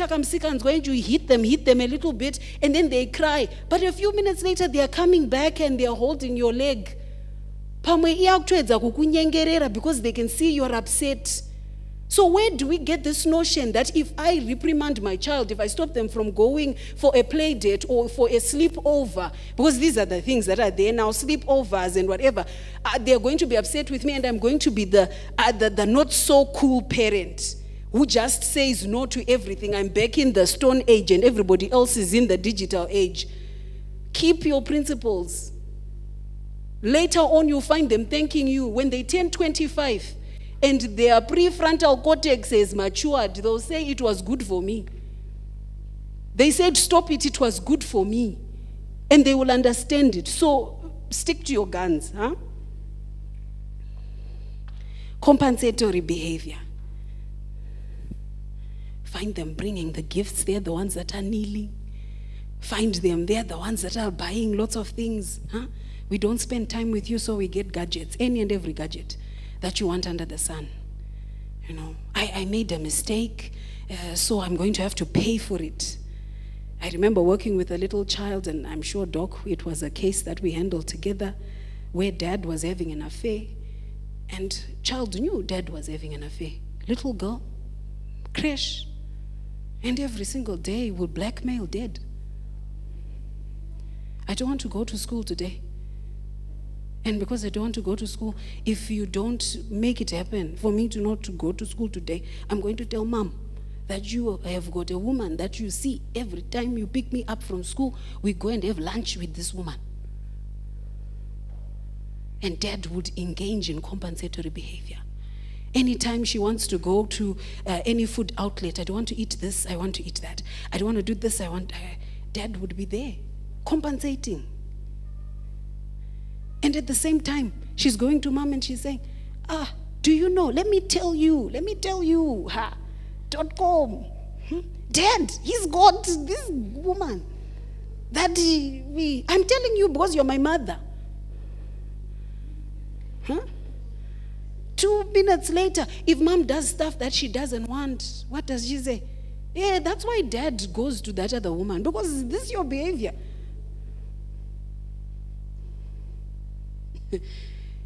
going to hit them a little bit, and then they cry. But a few minutes later, they are coming back and they are holding your leg. Because they can see you're upset. So where do we get this notion that if I reprimand my child, if I stop them from going for a play date or for a sleepover, because these are the things that are there now, sleepovers and whatever, they're going to be upset with me and I'm going to be the not so cool parent who just says no to everything. I'm back in the Stone Age and everybody else is in the digital age. Keep your principles. Later on, you'll find them thanking you. When they turn 25 and their prefrontal cortex is matured, they'll say, it was good for me. They said, stop it, it was good for me. And they will understand it. So stick to your guns. Compensatory behavior. Find them bringing the gifts. They're the ones that are kneeling. Find them. They're the ones that are buying lots of things. We don't spend time with you, so we get gadgets, any and every gadget that you want under the sun. I made a mistake, so I'm going to have to pay for it. I remember working with a little child, and I'm sure, Doc, it was a case that we handled together, where dad was having an affair, and child knew dad was having an affair. Little girl, crash, and every single day will blackmail dad. I don't want to go to school today. And because I don't want to go to school, if you don't make it happen for me to not to go to school today, I'm going to tell mom that you have got a woman that you see every time you pick me up from school, we go and have lunch with this woman. And dad would engage in compensatory behavior. Anytime she wants to go to any food outlet, I don't want to eat this, I want to eat that. I don't want to do this, dad would be there, compensating. And at the same time, she's going to mom and she's saying, do you know, let me tell you, .com. Dad, he's got this woman that I'm telling you because you're my mother. 2 minutes later, if mom does stuff that she doesn't want, what does she say? Yeah, that's why dad goes to that other woman, because this is your behavior.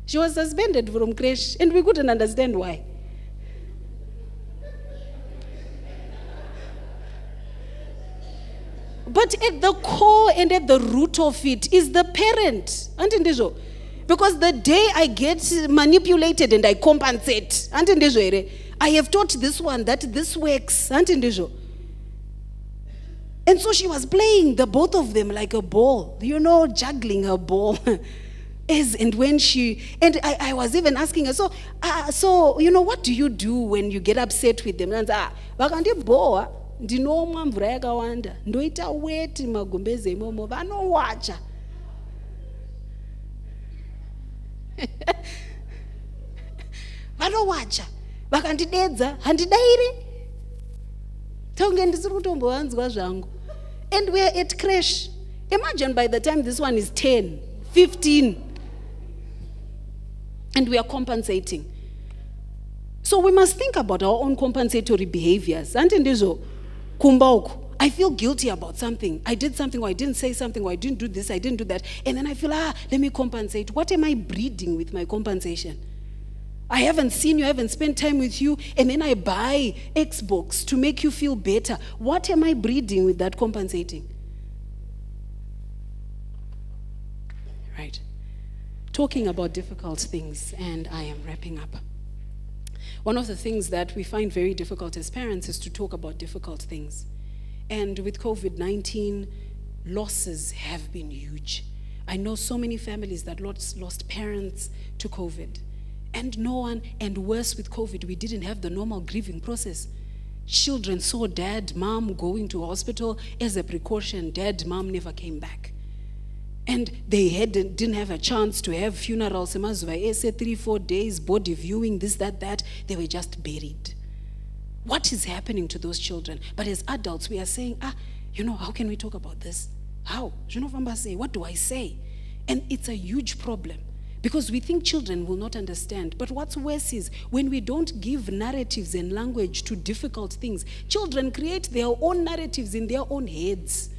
She was suspended from creche, and we couldn't understand why. But at the core and at the root of it is the parent. Because the day I get manipulated and I compensate, I have taught this one that this works. And so she was playing the both of them like a ball, juggling her ball. And when I was even asking her, so what do you do when you get upset with them? And ndinomwa mvura yakawanda ndoita weti magumbeze imomo vanowacha. Vanowacha vakandidedza handidairi tonge ndisiri kutombowanzwa zvangu. And we are at crash. Imagine by the time this one is 10, 15, and we are compensating. So we must think about our own compensatory behaviors. I feel guilty about something. I did something, or I didn't say something, or I didn't do this, I didn't do that. And then I feel, let me compensate. What am I breeding with my compensation? I haven't seen you, I haven't spent time with you, and then I buy Xbox to make you feel better. What am I breeding with that compensating? Right. Talking about difficult things, and I am wrapping up. One of the things that we find very difficult as parents is to talk about difficult things. And with COVID-19, losses have been huge. I know so many families that lost parents to COVID. And worse with COVID, we didn't have the normal grieving process. Children saw dad, mom going to hospital as a precaution. Dad, mom never came back. And they didn't have a chance to have funerals, 3-4 days, body viewing, this, that. They were just buried. What is happening to those children? But as adults, we are saying, how can we talk about this? How? What do I say? And it's a huge problem because we think children will not understand. But what's worse is when we don't give narratives and language to difficult things, children create their own narratives in their own heads.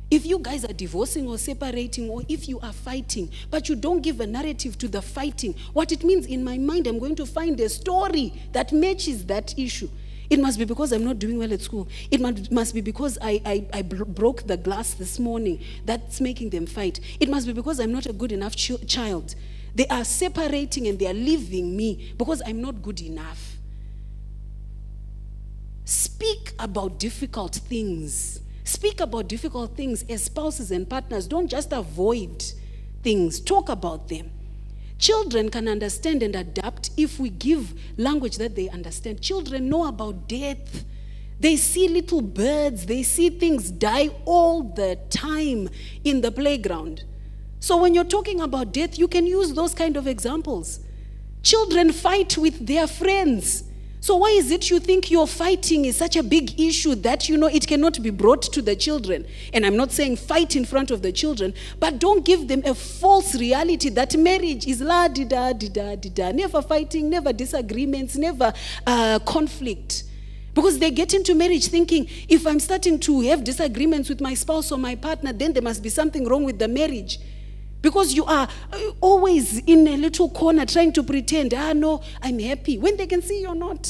If you guys are divorcing or separating, or if you are fighting, but you don't give a narrative to the fighting, what it means in my mind, I'm going to find a story that matches that issue. It must be because I'm not doing well at school. It must be because I broke the glass this morning. That's making them fight. It must be because I'm not a good enough child. They are separating and they are leaving me because I'm not good enough. Speak about difficult things. Speak about difficult things as spouses and partners. Don't just avoid things. Talk about them. Children can understand and adapt if we give language that they understand. Children know about death. They see little birds. They see things die all the time in the playground. So when you're talking about death, you can use those kind of examples. Children fight with their friends. So why is it you think your fighting is such a big issue that, it cannot be brought to the children? And I'm not saying fight in front of the children, but don't give them a false reality that marriage is la-di-da-di-da-di-da. Never fighting, never disagreements, never conflict. Because they get into marriage thinking, if I'm starting to have disagreements with my spouse or my partner, then there must be something wrong with the marriage. Because you are always in a little corner trying to pretend, no, I'm happy, when they can see you're not.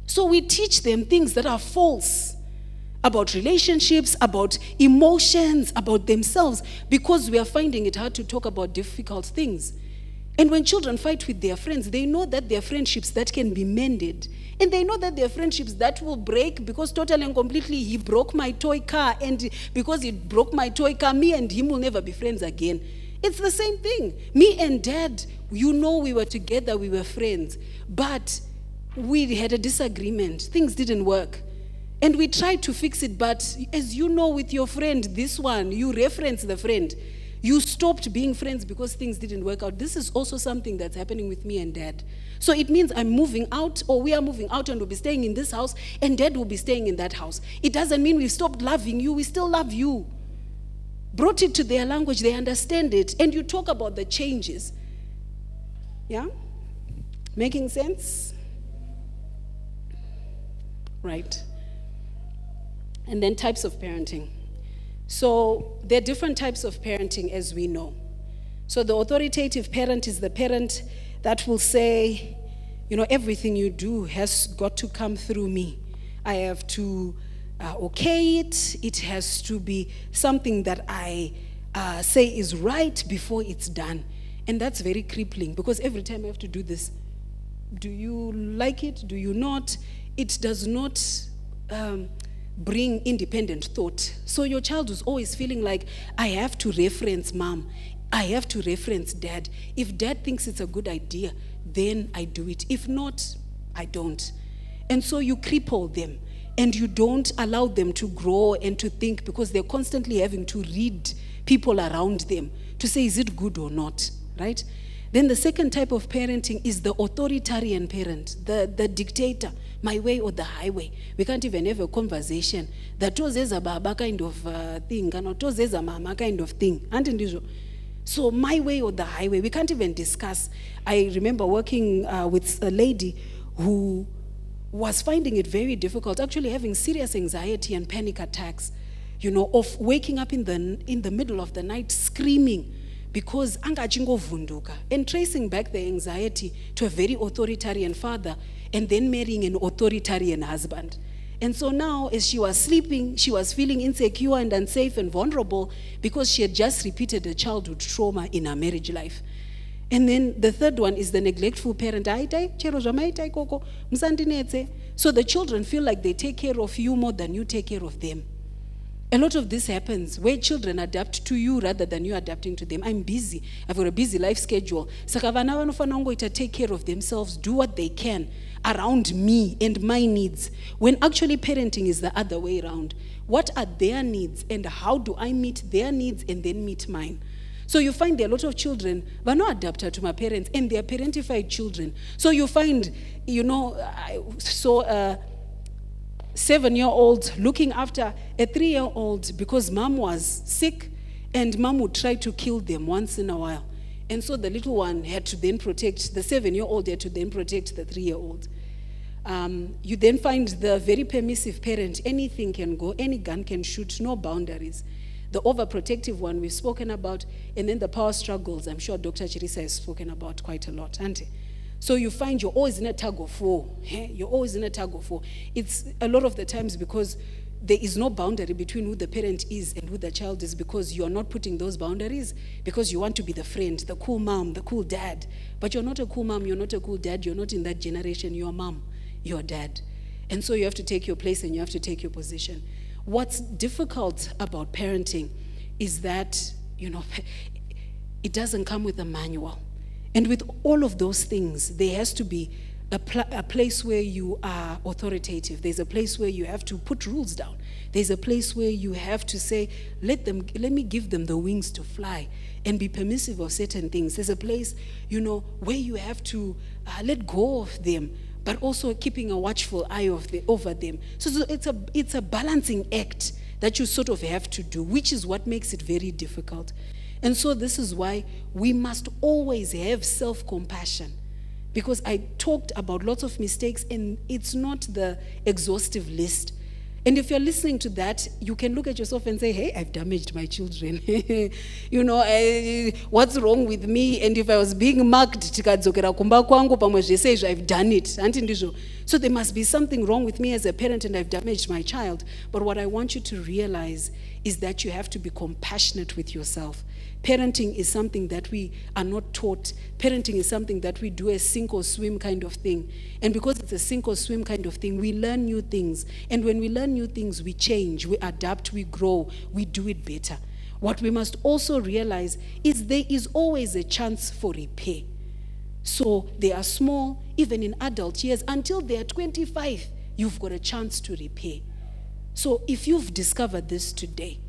So we teach them things that are false. about relationships, about emotions, about themselves, because we are finding it hard to talk about difficult things. And when children fight with their friends, they know that there are friendships that can be mended. And they know that there are friendships that will break because totally and completely he broke my toy car, and because he broke my toy car, me and him will never be friends again. It's the same thing. Me and Dad, you know, we were together, we were friends, but we had a disagreement. Things didn't work. And we tried to fix it, but as you know with your friend, this one, you reference the friend. You stopped being friends because things didn't work out. This is also something that's happening with me and Dad. So it means I'm moving out, or we are moving out, and we'll be staying in this house, and Dad will be staying in that house. It doesn't mean we've stopped loving you. We still love you. Brought it to their language, they understand it, and you talk about the changes. Yeah? Making sense? Right. And then types of parenting. So there are different types of parenting, as we know. So the authoritative parent is the parent that will say, you know, everything you do has got to come through me. I have to okay it. It has to be something that I say is right before it's done. And that's very crippling, because every time I have to do this, do you like it? Do you not? It does not bring independent thought. So your child is always feeling like, I have to reference mom. I have to reference dad. If dad thinks it's a good idea, then I do it. If not, I don't. And so you cripple them, and you don't allow them to grow and to think, because they're constantly having to read people around them to say, is it good or not, right? Then the second type of parenting is the authoritarian parent, the dictator, my way or the highway. We can't even have a conversation. The tozeza baba kind of thing, and tozeza mama kind of thing. So my way or the highway, we can't even discuss. I remember working with a lady who was finding it very difficult, actually having serious anxiety and panic attacks, you know, of waking up in the middle of the night screaming, because angachingovunduka, and tracing back the anxiety to a very authoritarian father, and then marrying an authoritarian husband. And so now, as she was sleeping, she was feeling insecure and unsafe and vulnerable, because she had just repeated a childhood trauma in her marriage life. And then the third one is the neglectful parent. So the children feel like they take care of you more than you take care of them. A lot of this happens where children adapt to you rather than you adapting to them. I'm busy. I've got a busy life schedule. Sakavana vanofana to take care of themselves, do what they can around me and my needs. When actually parenting is the other way around. What are their needs, and how do I meet their needs and then meet mine? So you find there are a lot of children who are not adapted to my parents, and they are parentified children. So you find, you know, I saw a 7-year-old looking after a 3-year-old because mom was sick, and mom would try to kill them once in a while. And so the little one had to then protect, the 7-year-old had to then protect the 3-year-old. You then find the very permissive parent, anything can go, any gun can shoot, no boundaries. The overprotective one we've spoken about, and then the power struggles, I'm sure Dr. Chirisa has spoken about quite a lot, auntie. So you find you're always in a tug of war. You're always in a tug of war. It's a lot of the times because there is no boundary between who the parent is and who the child is, because you're not putting those boundaries, because you want to be the friend, the cool mom, the cool dad. But you're not a cool mom, you're not a cool dad, you're not in that generation, you're mom, you're dad. And so you have to take your place and you have to take your position. What's difficult about parenting is that, you know, it doesn't come with a manual. And with all of those things, there has to be a place where you are authoritative. There's a place where you have to put rules down. There's a place where you have to say, let me give them the wings to fly, and be permissive of certain things. There's a place, you know, where you have to let go of them, but also keeping a watchful eye over them. So it's a balancing act that you sort of have to do, which is what makes it very difficult. And so this is why we must always have self-compassion, because I talked about lots of mistakes, and it's not the exhaustive list. And if you're listening to that, you can look at yourself and say, hey, I've damaged my children. What's wrong with me? And if I was being marked, tikadzokera kumba kwangu pamwe zvese izvo, I've done it. Handi ndizvo. So there must be something wrong with me as a parent and I've damaged my child. But what I want you to realize is that you have to be compassionate with yourself. Parenting is something that we are not taught. Parenting is something that we do a sink or swim kind of thing. And because it's a sink or swim kind of thing, we learn new things. And when we learn new things, we change, we adapt, we grow, we do it better. What we must also realize is there is always a chance for repair. So they are small, even in adult years, until they are 25, you've got a chance to repair. So if you've discovered this today,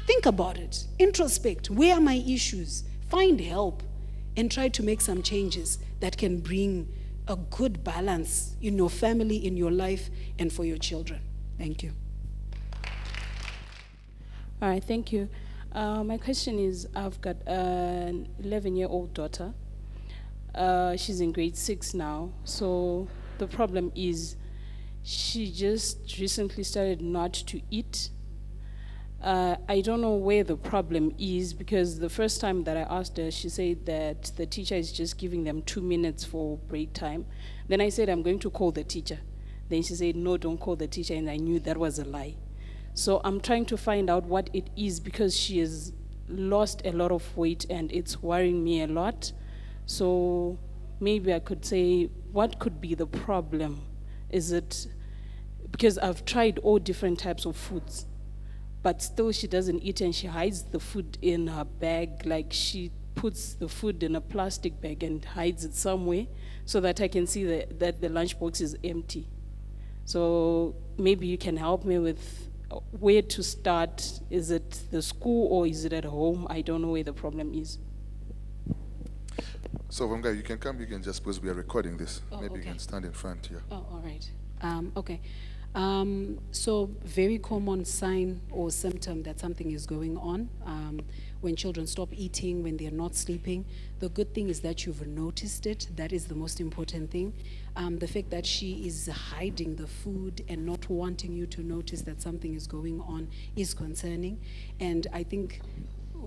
think about it, introspect, where are my issues, find help, and try to make some changes that can bring a good balance in your family, in your life, and for your children. Thank you. All right, thank you. My question is, I've got an 11-year-old daughter. She's in grade 6 now. So the problem is she just recently started not to eat. I don't know where the problem is, because the first time that I asked her, she said that the teacher is just giving them 2 minutes for break time. Then I said, I'm going to call the teacher. Then she said, no, don't call the teacher, and I knew that was a lie. So I'm trying to find out what it is, because she has lost a lot of weight and it's worrying me a lot. So maybe I could say, what could be the problem? Is it, because I've tried all different types of foods, but still she doesn't eat, and she hides the food in her bag, like she puts the food in a plastic bag and hides it somewhere so that I can see that the lunchbox is empty. So maybe you can help me with where to start. Is it the school or is it at home? I don't know where the problem is. So Vongai, you can come, you can just, because we are recording this. Oh, maybe okay. you can stand in front here. Oh, all right. Okay. So very common sign or symptom that something is going on when children stop eating, when they're not sleeping. The good thing is that you've noticed it. That is the most important thing. The fact that she is hiding the food and not wanting you to notice that something is going on is concerning. And I think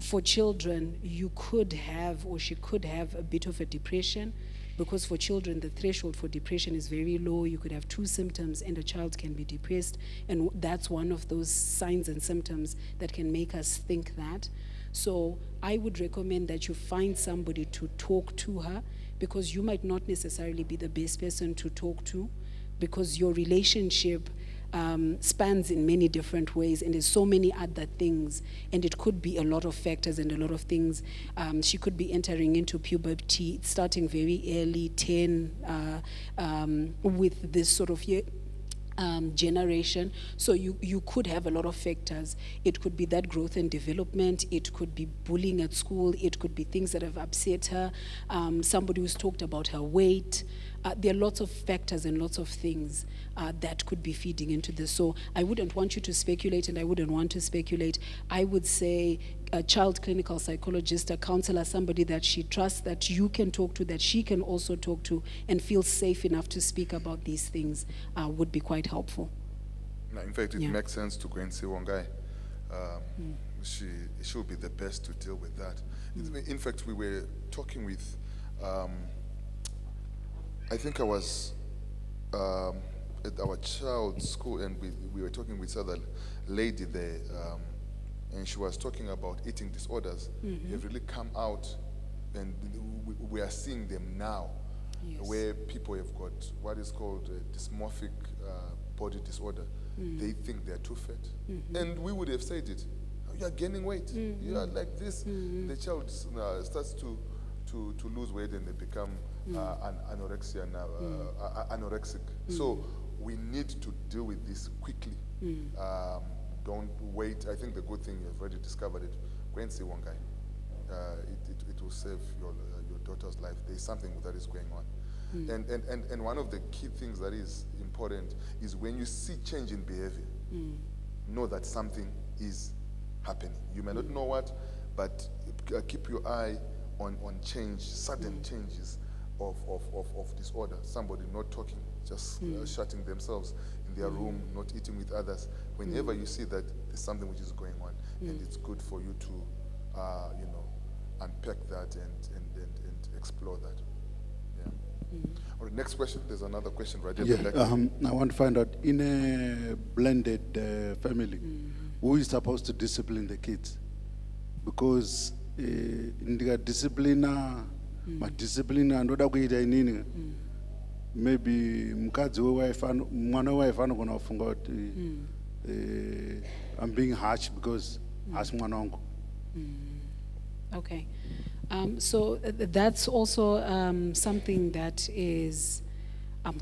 for children, you could have, or she could have, a bit of a depression, because for children, the threshold for depression is very low. You could have 2 symptoms and a child can be depressed, and that's one of those signs and symptoms that can make us think that. So I would recommend that you find somebody to talk to her, because you might not necessarily be the best person to talk to, because your relationship spans in many different ways, and there's so many other things, and it could be a lot of factors and a lot of things. She could be entering into puberty, starting very early, 10, with this sort of generation. So you could have a lot of factors. It could be that growth and development, it could be bullying at school, it could be things that have upset her, somebody who's talked about her weight. There are lots of factors and lots of things that could be feeding into this. So I wouldn't want you to speculate, and I wouldn't want to speculate. I would say a child clinical psychologist, a counselor, somebody that she trusts, that you can talk to, that she can also talk to, and feel safe enough to speak about these things would be quite helpful. Now, in fact, it makes sense to go and see Vongai. She will be the best to deal with that. In fact, we were talking with, I think I was at our child's school, and we were talking with other lady there, and she was talking about eating disorders. They've really come out, and we are seeing them now, where people have got what is called a dysmorphic body disorder. They think they're too fat. And we would have said it. You are gaining weight. You are like this. The child starts to lose weight, and they become anorexic. So we need to deal with this quickly. Don't wait. I think the good thing, you've already discovered it. Go and see Vongai. It will save your daughter's life. There's something that is going on. And one of the key things that is important is when you see change in behavior, know that something is happening. You may not know what, but keep your eye on change, sudden changes of disorder. Somebody not talking, just shutting themselves in their room, not eating with others. Whenever you see that there's something which is going on, and it's good for you to, you know, unpack that and explore that. Yeah. All right, next question. There's another question right at the back. I want to find out, in a blended family, who is supposed to discipline the kids? Because in the discipline, ndoda kuita inini, maybe mukadzi wewife mwana wewife anogona kufunga kuti I'm being harsh because as mwana wangu. Okay. So that's also something that is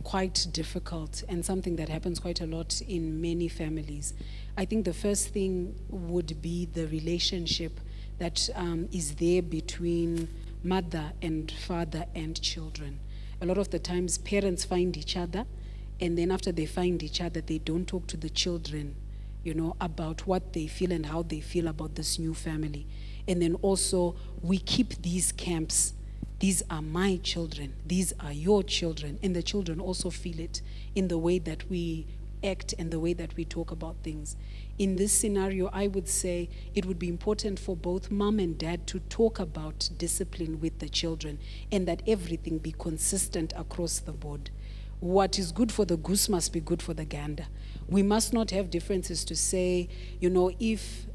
quite difficult and something that happens quite a lot in many families. I think the first thing would be the relationship that is there between mother and father and children. A lot of the times parents find each other, and then after they find each other, they don't talk to the children, you know, about what they feel and how they feel about this new family. And then also we keep these camps. These are my children, these are your children, and the children also feel it in the way that we act and the way that we talk about things. In this scenario, I would say it would be important for both mom and dad to talk about discipline with the children, and that everything be consistent across the board. What is good for the goose must be good for the gander. We must not have differences to say, you know, if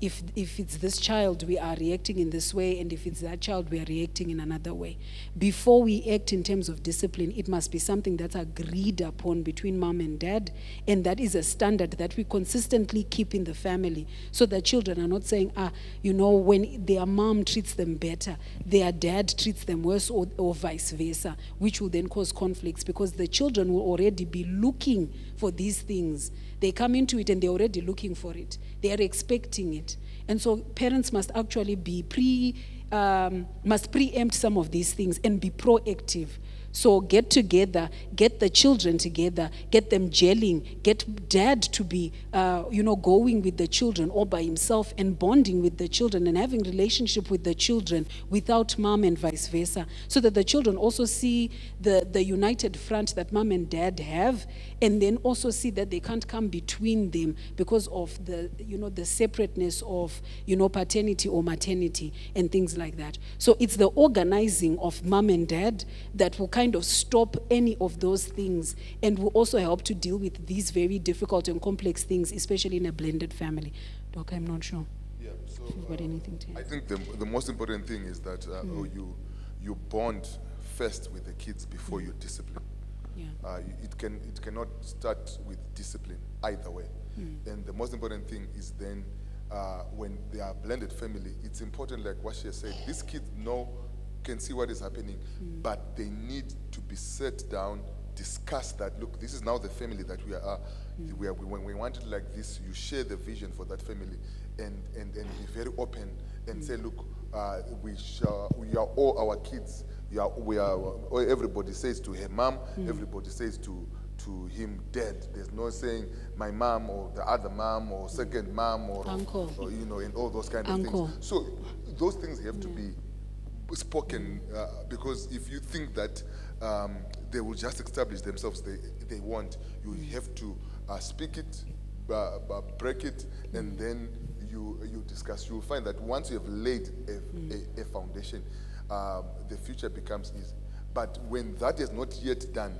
it's this child, we are reacting in this way, and if it's that child, we are reacting in another way. Before we act in terms of discipline, it must be something that's agreed upon between mom and dad, and that is a standard that we consistently keep in the family, so that children are not saying, you know, when their mom treats them better, their dad treats them worse, or vice versa, which will then cause conflicts, because the children will already be looking for these things. They come into it and they're already looking for it. They are expecting it. And so parents must actually be must preempt some of these things and be proactive. So get together, get the children together, get them gelling, get dad to be, you know, going with the children all by himself and bonding with the children and having relationship with the children without mom and vice versa, so that the children also see the united front that mom and dad have, and then also see that they can't come between them because of the, you know, the separateness of, you know, paternity or maternity and things like that. So it's the organizing of mom and dad that will kind of stop any of those things, and will also help to deal with these very difficult and complex things, especially in a blended family. Doc, I'm not sure. Yeah, so if you've got anything to add. I think the most important thing is that you bond first with the kids before you discipline. Yeah. It cannot start with discipline either way. And the most important thing is then when they are blended family, it's important, like what she has said, these kids can see what is happening, but they need to be set down, discuss that, look, this is now the family that we are. When we want it like this, you share the vision for that family, and be very open and say, look, we are all our kids. Everybody says to her mom, everybody says to him dad. There's no saying my mom or the other mom or second mom or uncle, or, you know, and all those kind of uncle. things. So those things have to be spoken, because if you think that they will just establish themselves, they won't. You have to speak it, break it, and then you discuss. You'll find that once you have laid a foundation, the future becomes easy. But when that is not yet done,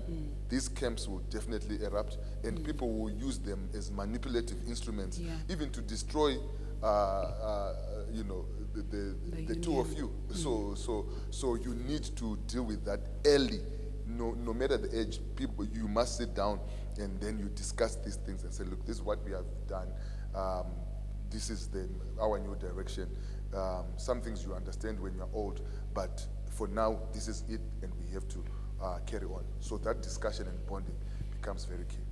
these camps will definitely erupt, and people will use them as manipulative instruments, even to destroy, you know, the two of you. So you need to deal with that early. No matter the age, people, you must sit down and then you discuss these things and say, look, this is what we have done. This is our new direction. Some things you understand when you're old, but for now, this is it, and we have to carry on. So that discussion and bonding becomes very key.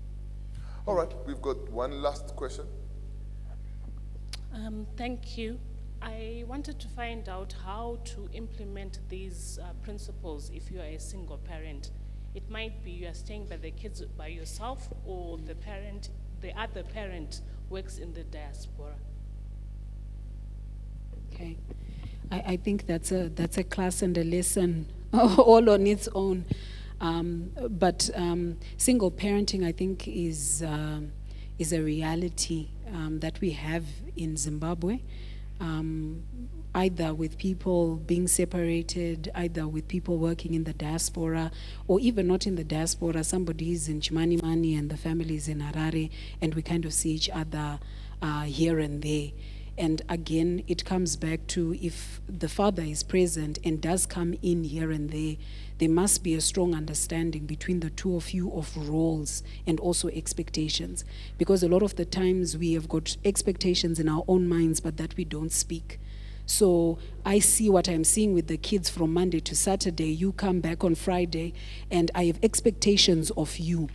All right, we've got one last question. Thank you. I wanted to find out how to implement these principles if you are a single parent. It might be you are staying by the kids by yourself, or the other parent works in the diaspora. Okay, I think that's a class and a lesson all on its own. But single parenting, I think, is a reality that we have in Zimbabwe. Either with people being separated, either with people working in the diaspora, or even not in the diaspora, somebody is in Chimanimani and the family is in Harare, and we kind of see each other here and there. And again, it comes back to, if the father is present and does come in here and there must be a strong understanding between the two of you of roles and also expectations. Because a lot of the times we have got expectations in our own minds, but that we don't speak. So I see what I'm seeing with the kids from Monday to Saturday. You come back on Friday, and I have expectations of you.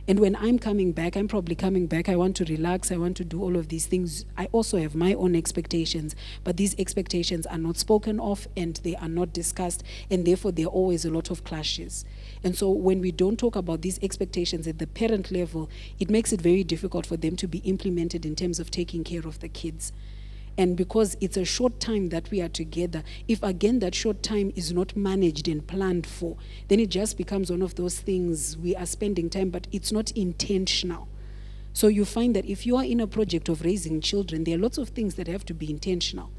And when I'm coming back, I'm probably coming back, I want to relax, I want to do all of these things. I also have my own expectations, but these expectations are not spoken of and they are not discussed, and therefore there are always a lot of clashes. And so when we don't talk about these expectations at the parent level, it makes it very difficult for them to be implemented in terms of taking care of the kids. And because it's a short time that we are together, if again that short time is not managed and planned for, then it just becomes one of those things, we are spending time, but it's not intentional. So you find that if you are in a project of raising children, there are lots of things that have to be intentional.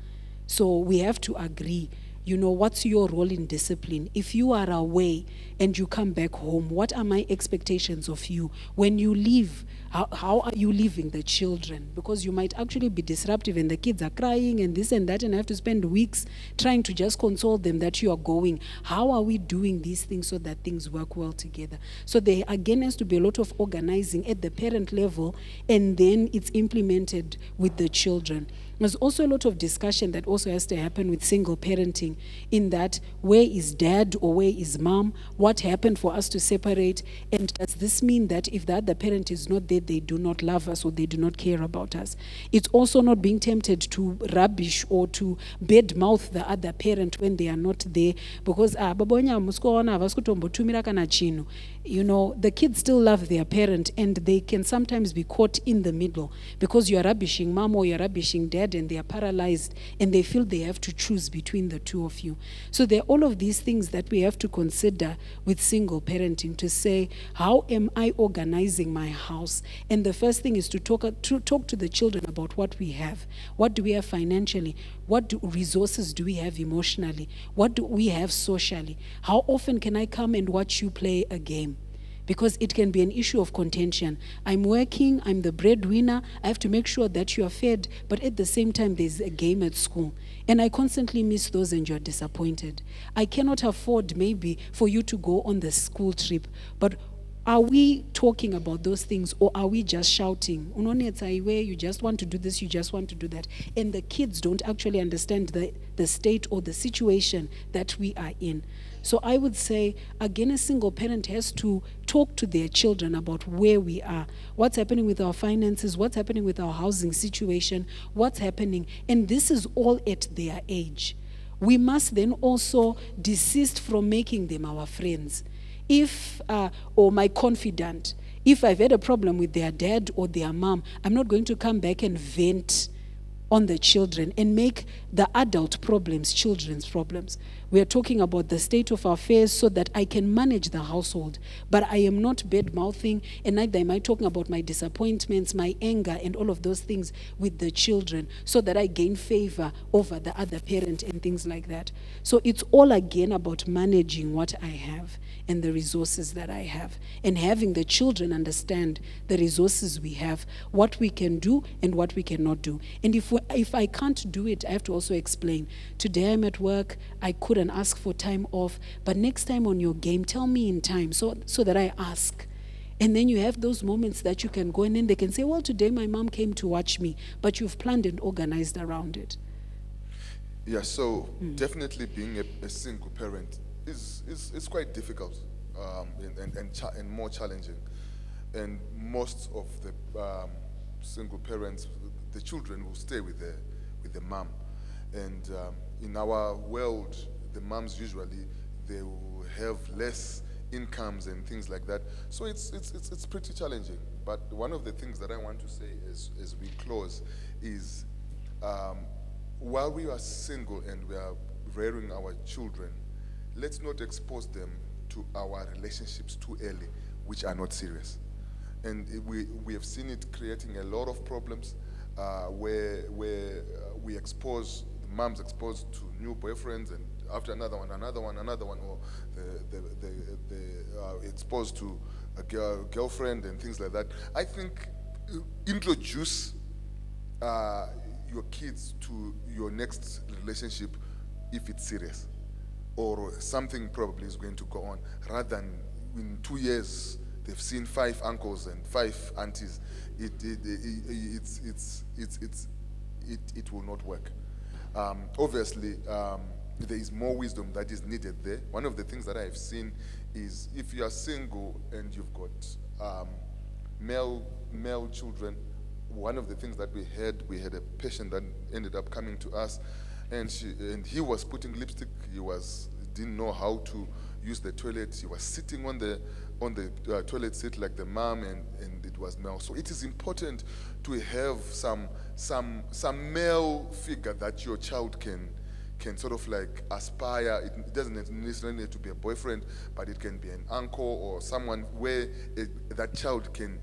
So we have to agree, you know, what's your role in discipline? If you are away and you come back home, what are my expectations of you? When you leave, how are you leaving the children? Because you might actually be disruptive and the kids are crying and this and that, and I have to spend weeks trying to just console them that you are going. How are we doing these things so that things work well together? So there again has to be a lot of organizing at the parent level, and then it's implemented with the children. There's also a lot of discussion that also has to happen with single parenting, in that, where is dad or where is mom? What happened for us to separate? And does this mean that if the other parent is not there, they do not love us or they do not care about us? It's also not being tempted to rubbish or to badmouth the other parent when they are not there, because you know, the kids still love their parent, and they can sometimes be caught in the middle because you are rubbishing mom or you're rubbishing dad, and they are paralyzed and they feel they have to choose between the two of you. So there are all of these things that we have to consider with single parenting, to say, how am I organizing my house? And the first thing is to talk to the children about what we have. What do we have financially? What resources do we have emotionally? What do we have socially? How often can I come and watch you play a game? Because it can be an issue of contention. I'm working, I'm the breadwinner, I have to make sure that you are fed, but at the same time there's a game at school. And I constantly miss those and you're disappointed. I cannot afford maybe for you to go on the school trip, but are we talking about those things, or are we just shouting? You just want to do this, you just want to do that. And the kids don't actually understand the state or the situation that we are in. So I would say, again, a single parent has to talk to their children about where we are, what's happening with our finances, what's happening with our housing situation, what's happening. And this is all at their age. We must then also desist from making them our friends. If, or my confidant, if I've had a problem with their dad or their mom, I'm not going to come back and vent on the children and make the adult problems children's problems. We are talking about the state of affairs so that I can manage the household, but I am not bad-mouthing, and neither am I talking about my disappointments, my anger, and all of those things with the children so that I gain favor over the other parent and things like that. So it's all again about managing what I have and the resources that I have, and having the children understand the resources we have, what we can do and what we cannot do. And if I can't do it, I have to also explain. Today I'm at work, I couldn't ask for time off, but next time on your game, tell me in time so that I ask. And then you have those moments that you can go, and then they can say, well, today my mom came to watch me, but you've planned and organized around it. Yeah, so definitely being a single parent is quite difficult and more challenging. And most of the single parents, the children will stay with the mom. And in our world, the moms usually, they will have less incomes and things like that. So it's pretty challenging. But one of the things that I want to say as we close is, while we are single and we are rearing our children, let's not expose them to our relationships too early, which are not serious. And we have seen it creating a lot of problems where we expose, the moms exposed to new boyfriends, and after another one, or the exposed to a girlfriend and things like that. I think introduce your kids to your next relationship if it's serious, or something probably is going to go on, rather than in 2 years they've seen 5 uncles and 5 aunties. It will not work. Obviously, there is more wisdom that is needed there. One of the things that I have seen is, if you are single and you've got male children, one of the things that we had a patient that ended up coming to us, and he was putting lipstick. He didn't know how to use the toilet. He was sitting on the toilet seat like the mom, and it was male. So it is important to have some male figure that your child can sort of like aspire. It doesn't necessarily need to be a boyfriend, but it can be an uncle or someone where that child can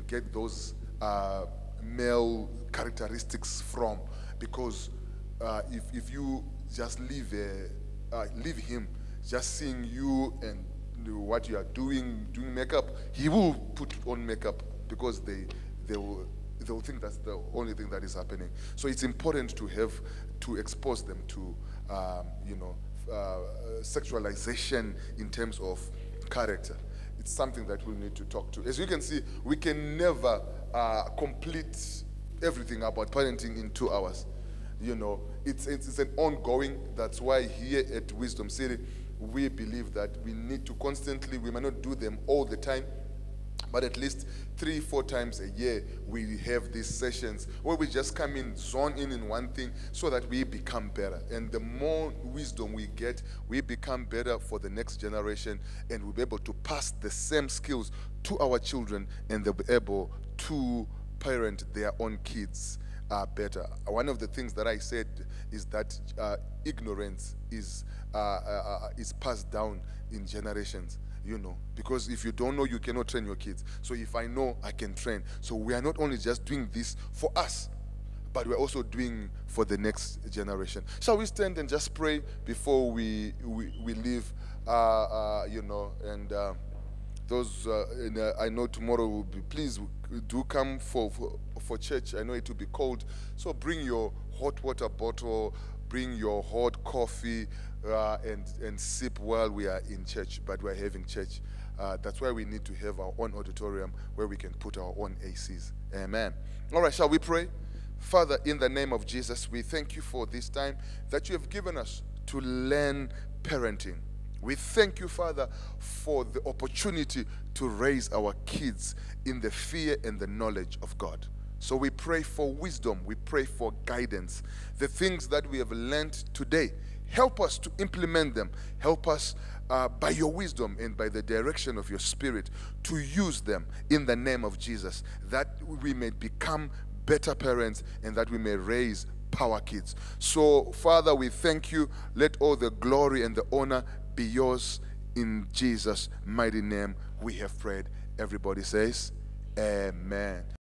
get those male characteristics from. Because if you just leave him just seeing you and what you are doing makeup, he will put on makeup, because they'll think that's the only thing that is happening. So it's important to expose them to sexualization in terms of character. It's something that we need to talk to. As you can see, we can never complete everything about parenting in 2 hours. It's an ongoing. That's why here at Wisdom City, we believe that we need to constantly, we might not do them all the time, but at least 3-4 times a year, we have these sessions where we just come in, zone in one thing, so that we become better. And the more wisdom we get, we become better for the next generation, and we'll be able to pass the same skills to our children, and they'll be able to parent their own kids better. One of the things that I said is that ignorance is passed down in generations. Because if you don't know, you cannot train your kids. So if I know, I can train. So we are not only just doing this for us, but we're also doing for the next generation. Shall we stand and just pray before we leave? Those I know tomorrow will be. Please do come for church. I know it will be cold, so bring your hot water bottle, bring your hot coffee, and sip while we are in church. But we are having church. That's why we need to have our own auditorium where we can put our own ACs. Amen. All right, shall we pray? Father, in the name of Jesus, we thank you for this time that you have given us to learn parenting. We thank you, Father, for the opportunity to raise our kids in the fear and the knowledge of God. So we pray for wisdom. We pray for guidance. The things that we have learned today, help us to implement them. Help us by your wisdom and by the direction of your Spirit to use them in the name of Jesus, that we may become better parents and that we may raise power kids. So, Father, we thank you. Let all the glory and the honor be yours. In Jesus' mighty name we have prayed. Everybody says, Amen.